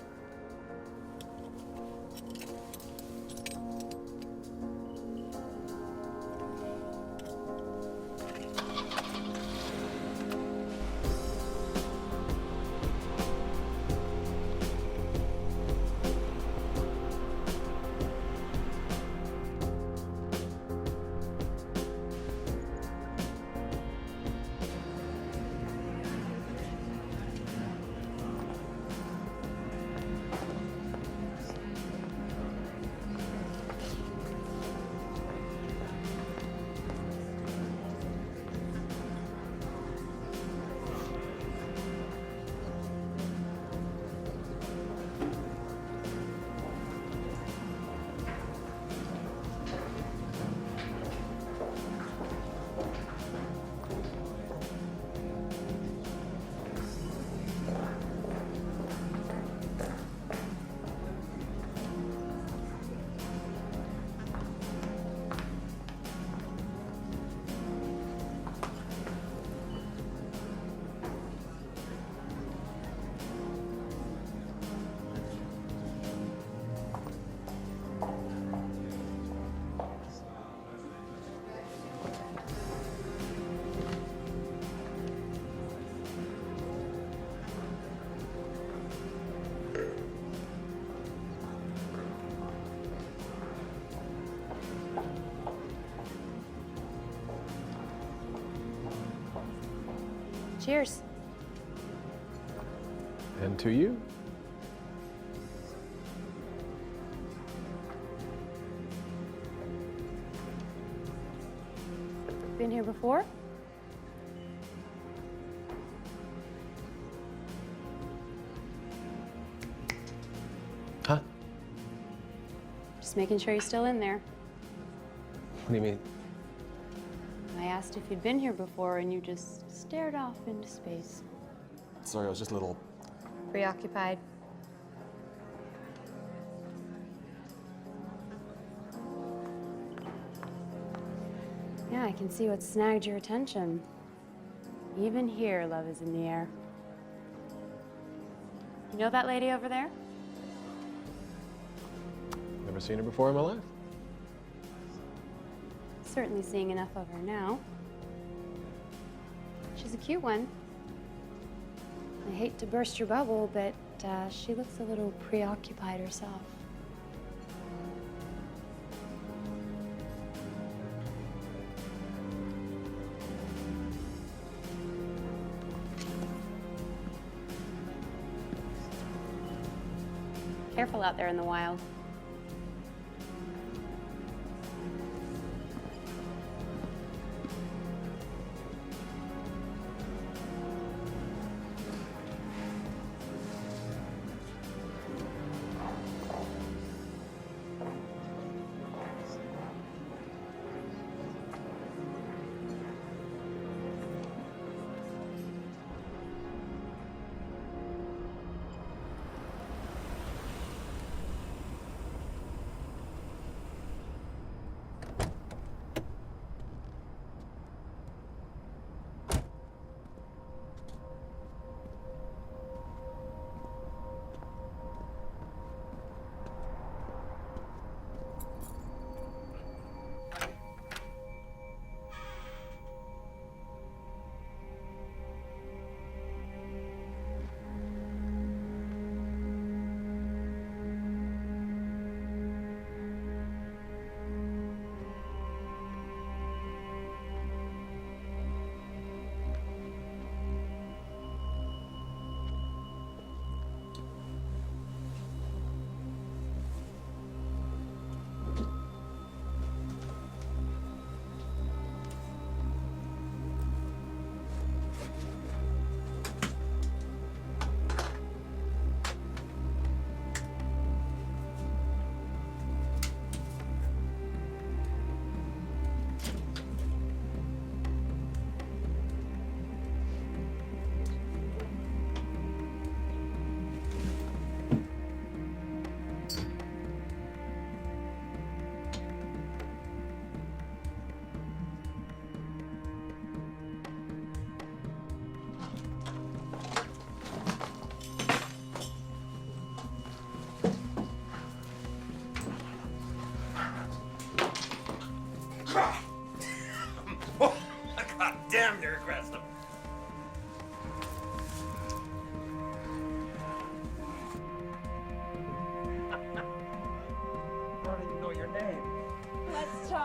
Cheers. And to you. Been here before? Huh? Just making sure you're still in there. What do you mean? I asked if you'd been here before and you just stared off into space. Sorry, I was just a little... Preoccupied. Yeah, I can see what snagged your attention. Even here, love is in the air. You know that lady over there? Never seen her before in my life. Certainly seeing enough of her now. She's a cute one. I hate to burst your bubble, but she looks a little preoccupied herself. Careful out there in the wild.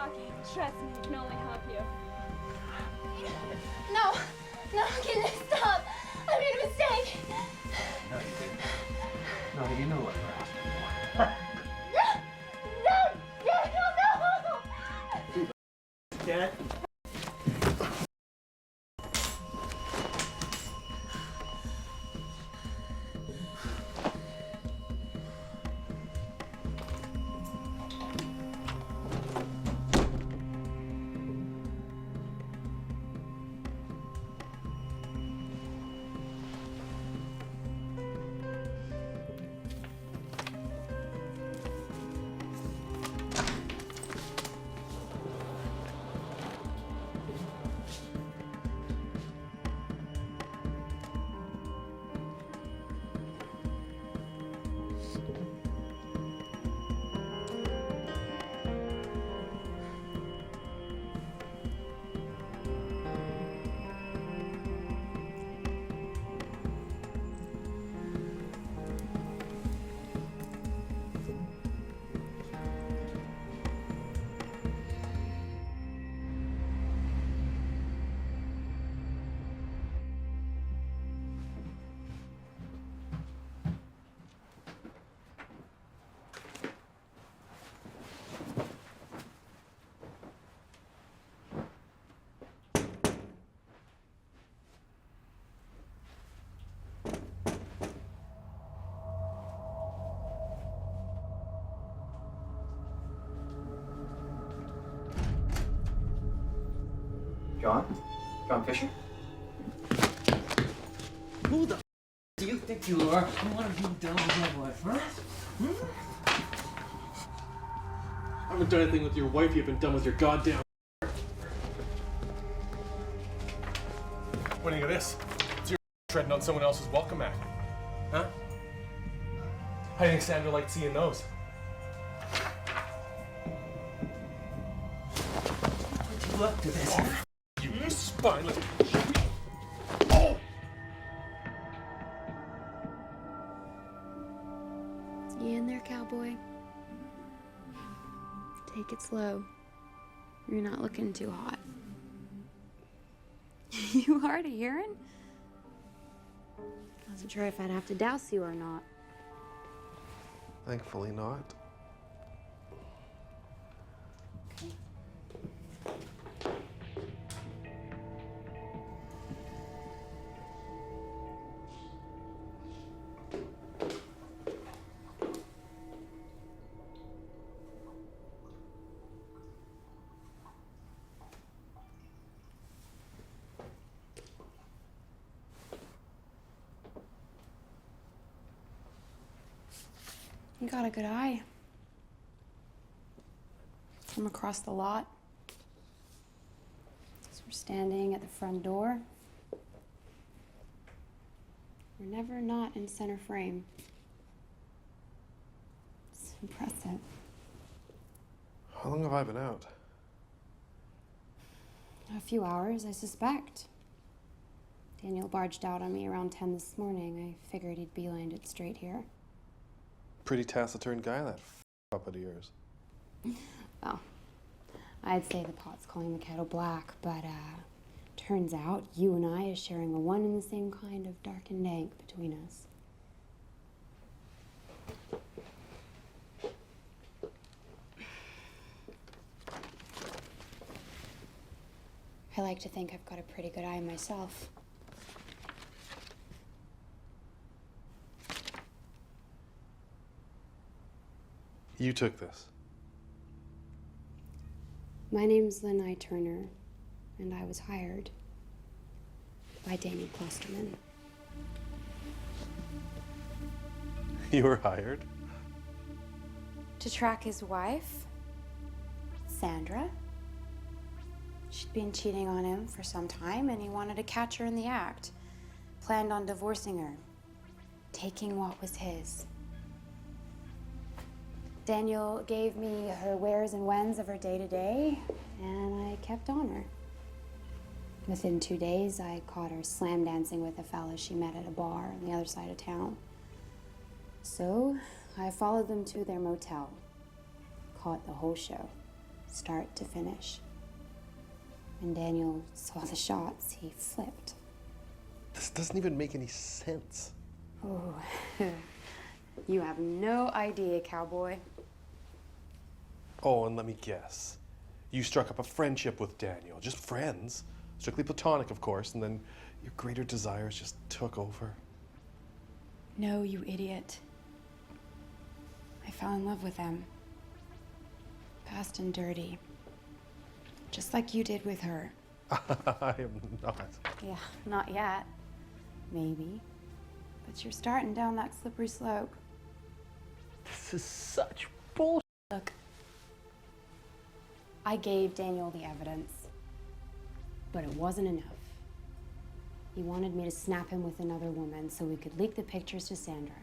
talking. Trust me, it can only help you. No, can you stop? I made a mistake. No, you didn't. No, you know what you're asking No. Dad? John Fisher? Who the do you think you are? You want to be done with my wife, huh? I haven't done anything with your wife, you've been done with your goddamn. What do you think of this? It's your treading on someone else's welcome mat. Huh? How do you think Sandra liked seeing those? Put you up to this. You spineless. You in there, cowboy? Take it slow. You're not looking too hot. You hard of hearing? Wasn't sure if I'd have to douse you or not. Thankfully not. You got a good eye. From across the lot. As we're standing at the front door. We're never not in center frame. It's impressive. How long have I been out? A few hours, I suspect. Daniel barged out on me around 10 this morning. I figured he'd beelined it straight here. Pretty taciturn guy, that puppet of yours. Well, I'd say the pot's calling the kettle black, but turns out you and I is sharing a one and the same kind of dark and dank between us. I like to think I've got a pretty good eye myself. You took this. My name's Lynn Turner, and I was hired by Daniel Klosterman. You were hired? To track his wife, Sandra. She'd been cheating on him for some time, and he wanted to catch her in the act. Planned on divorcing her, taking what was his. Daniel gave me her wheres and whens of her day-to-day, and I kept on her. Within 2 days, I caught her slam dancing with a fella she met at a bar on the other side of town. So I followed them to their motel, caught the whole show. start to finish. When Daniel saw the shots, he flipped. This doesn't even make any sense. Oh, you have no idea, cowboy. Oh, and let me guess. You struck up a friendship with Daniel. Just friends. Strictly platonic, of course, and then your greater desires just took over. No, you idiot. I fell in love with him. Fast and dirty. Just like you did with her. I am not. Yeah, not yet. Maybe. But you're starting down that slippery slope. This is such bullshit. Look, I gave Daniel the evidence, but it wasn't enough. He wanted me to snap him with another woman so we could leak the pictures to Sandra.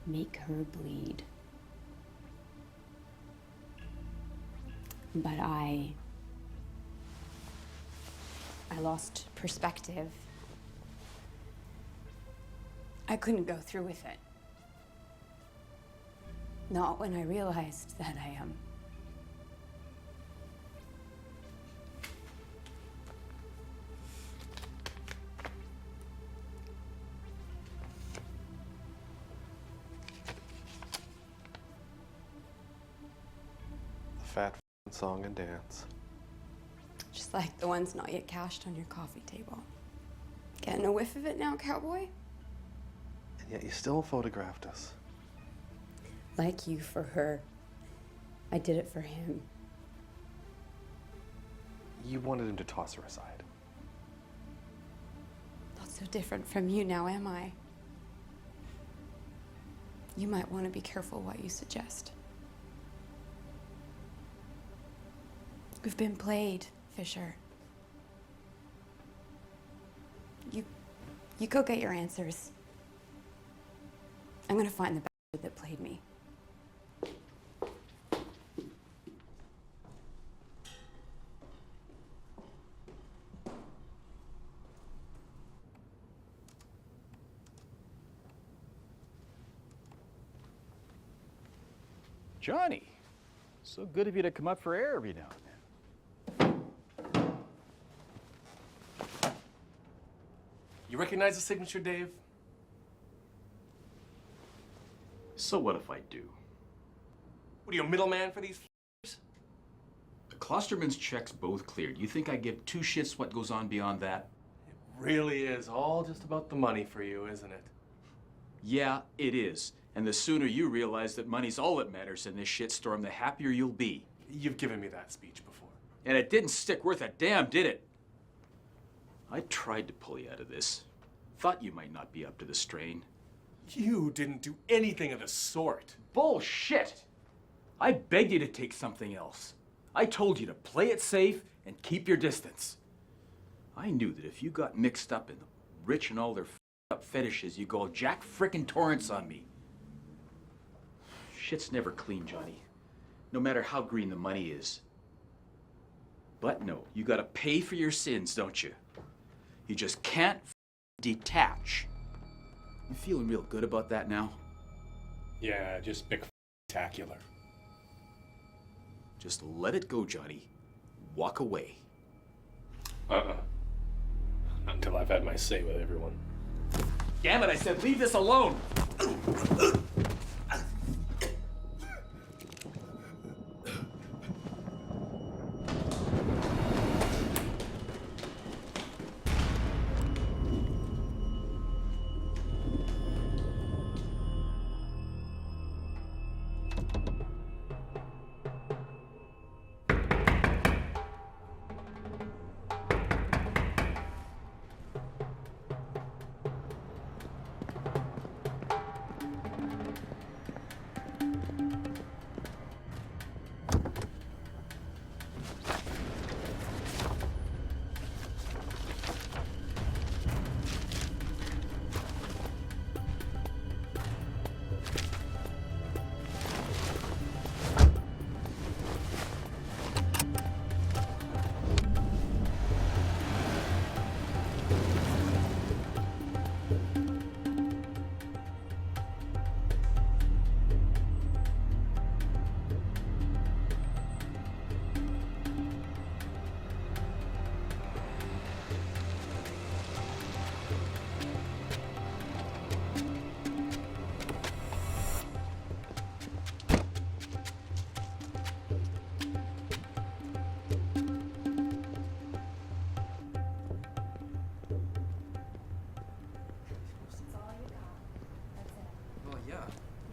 Make her bleed. But I lost perspective. I couldn't go through with it. Not when I realized that I am. The fat song and dance. Just like the ones not yet cashed on your coffee table. Getting a whiff of it now, cowboy? And yet you still photographed us. Like you for her. I did it for him. You wanted him to toss her aside. Not so different from you now, am I? You might want to be careful what you suggest. We've been played, Fisher. You go get your answers. I'm gonna find the bastard that played me. Johnny, so good of you to come up for air every now and then. You recognize the signature, Dave? So what if I do? What are you, a middleman for these f***ers? The Klosterman's checks both cleared. You think I give two shits what goes on beyond that? It really is all just about the money for you, isn't it? Yeah, it is. And the sooner you realize that money's all that matters in this shitstorm, the happier you'll be. You've given me that speech before. And it didn't stick worth a damn, did it? I tried to pull you out of this. Thought you might not be up to the strain. You didn't do anything of the sort. Bullshit! I begged you to take something else. I told you to play it safe and keep your distance. I knew that if you got mixed up in the rich and all their up fetishes, you go Jack frickin' Torrance on me. Shit's never clean, Johnny. No matter how green the money is. But no, you gotta pay for your sins, don't you? You just can't detach. You feeling real good about that now? Yeah, just big spectacular. Just let it go, Johnny. Walk away. Not until I've had my say with everyone. Damn it, I said leave this alone!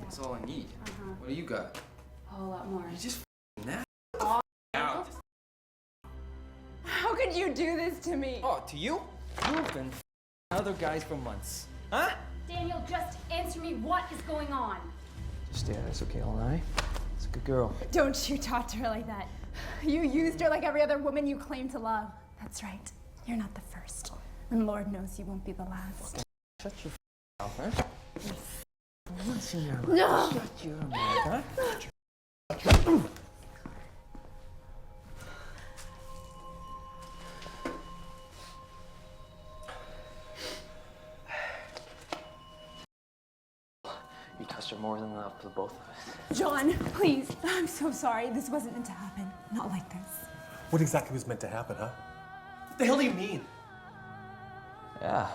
That's all I need. What do you got? A whole lot more. You just that out. How could you do this to me? Oh, to you? You've been other guys for months. Huh? Daniel, just answer me. What is going on? Just stay it's okay, all right? It's a good girl. Don't you talk to her like that. You used her like every other woman you claim to love. That's right. You're not the first. And Lord knows you won't be the last. Shut your mouth, huh? What's in your mouth? No! Shut your mouth, huh? You touched her more than enough for both of us. John, please. I'm so sorry. This wasn't meant to happen. Not like this. What exactly was meant to happen, huh? What the hell do you mean? Yeah.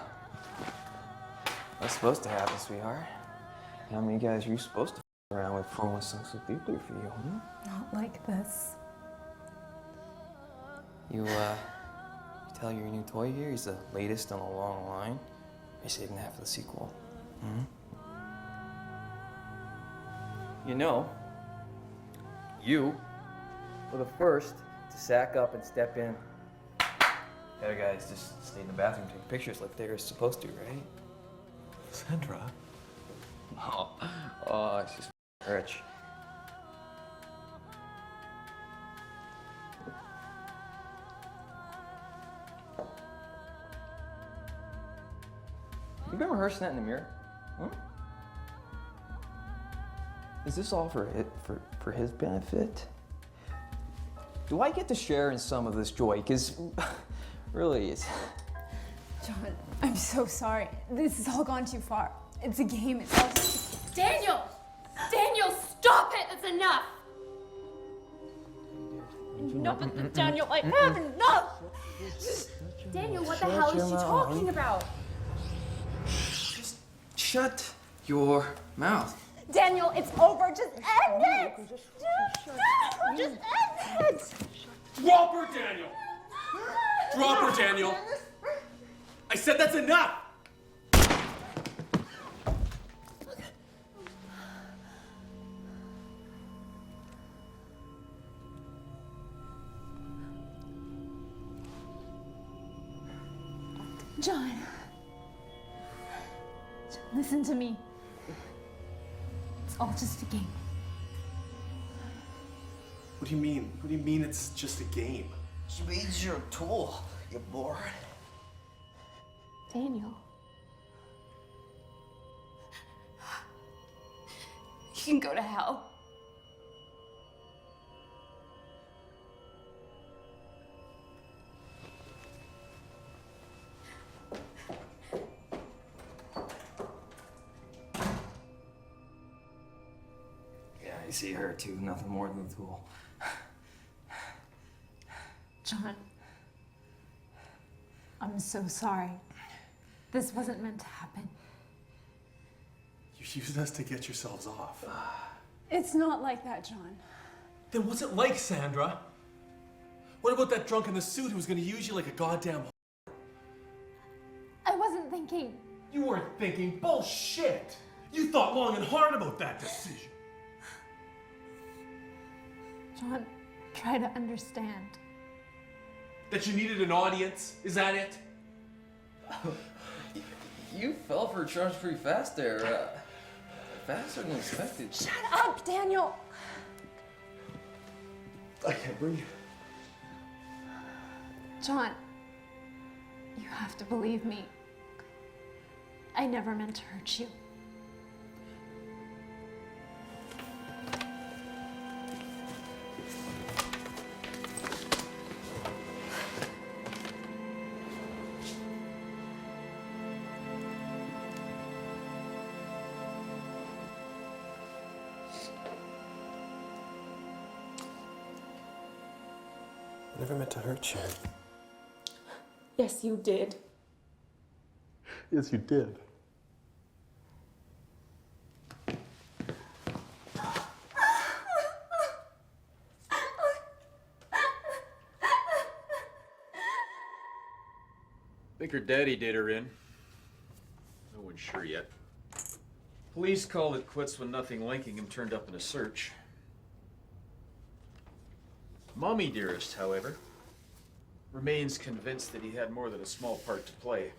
That's supposed to happen, sweetheart. How many guys are you supposed to around with throwing something so deeply for you, huh? Not like this. You tell your new toy here he's the latest in a long line? Or are you saving that for the sequel? Hmm? You know, you were the first to sack up and step in. The other guys just stayed in the bathroom taking pictures like they were supposed to, right? Sandra? Oh, she's rich. You been rehearsing that in the mirror? Huh? Is this all for his benefit? Do I get to share in some of this joy? Because really, it's... John, I'm so sorry. This has all gone too far. It's a game. It's all just... Daniel! Daniel, stop it! That's enough! Enough with the Daniel. I have enough! Daniel, what the hell is she talking about? Just shut your mouth. Daniel, it's over. Just end it! Just end it! Drop her, Daniel! Drop her, Daniel! I said that's enough! John. Listen to me. It's all just a game. What do you mean? What do you mean it's just a game? She means you're a tool, you moron. Daniel. You can go to hell. Yeah, I see her too, nothing more than a tool. John. I'm so sorry. This wasn't meant to happen. You used us to get yourselves off. It's not like that, John. Then what's it like, Sandra? What about that drunk in the suit who was gonna use you like a goddamn I wasn't thinking. You weren't thinking bullshit! You thought long and hard about that decision. John, try to understand. That you needed an audience? Is that it? You fell for a charge pretty fast there. Faster than expected. Shut up, Daniel! I can't breathe. John, you have to believe me. I never meant to hurt you. I never meant to hurt you. Yes, you did. Yes, you did. Think her daddy did her in. No one's sure yet. Police called it quits when nothing linking him turned up in a search. Mommy Dearest, however, remains convinced that he had more than a small part to play.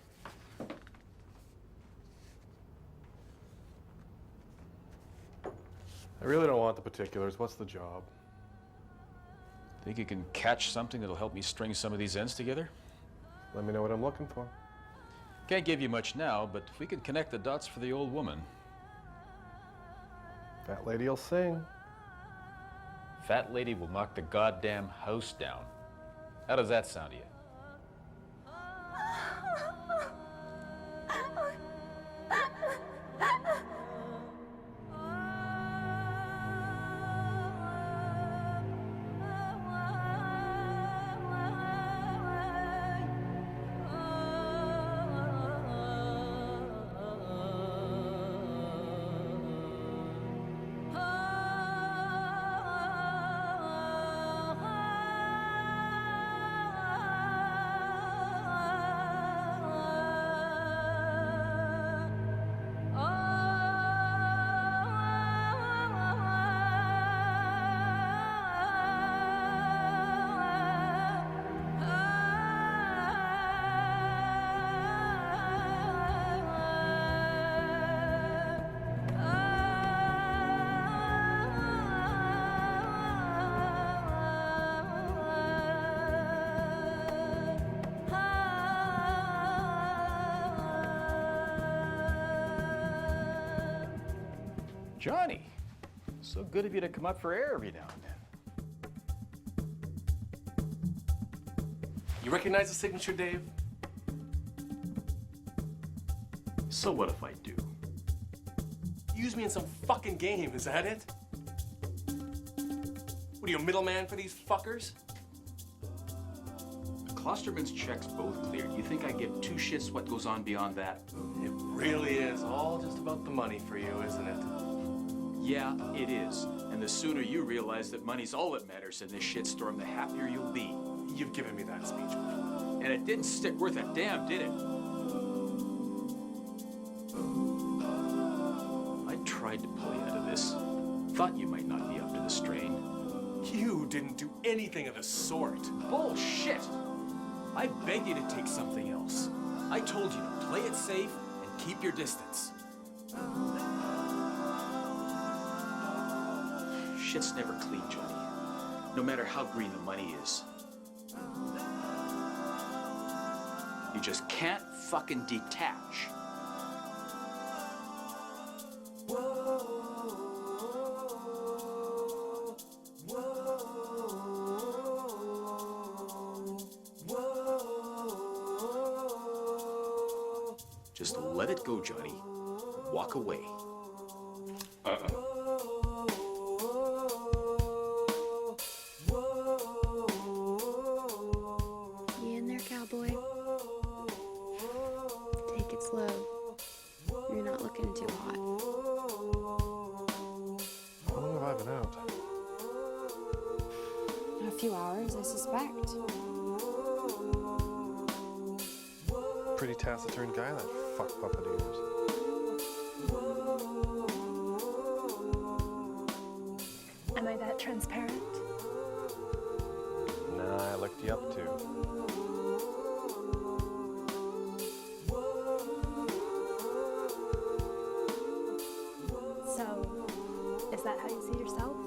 I really don't want the particulars. What's the job? Think you can catch something that'll help me string some of these ends together? Let me know what I'm looking for. Can't give you much now, but if we can connect the dots for the old woman. Fat lady'll sing. Fat lady will knock the goddamn house down. How does that sound to you? Johnny, so good of you to come up for air every now and then. You recognize the signature, Dave? So what if I do? Use me in some fucking game, is that it? What are you, a middleman for these fuckers? Klosterman's checks both cleared. You think I give two shits what goes on beyond that? It really is all just about the money for you, isn't it? Yeah, it is. And the sooner you realize that money's all that matters in this shitstorm, the happier you'll be. You've given me that speech before. And it didn't stick worth a damn, did it? I tried to pull you out of this. Thought you might not be up to the strain. You didn't do anything of the sort. Bullshit! I begged you to take something else. I told you to play it safe and keep your distance. Shit's never clean, Johnny. No matter how green the money is. You just can't fucking detach. Just let it go, Johnny. Walk away. You in there, cowboy? Take it slow. You're not looking too hot. How long have I been out? A few hours, I suspect. Pretty taciturn guy, that fuck puppet of yours. Am I that transparent? Nah, I looked you up too. So, is that how you see yourself?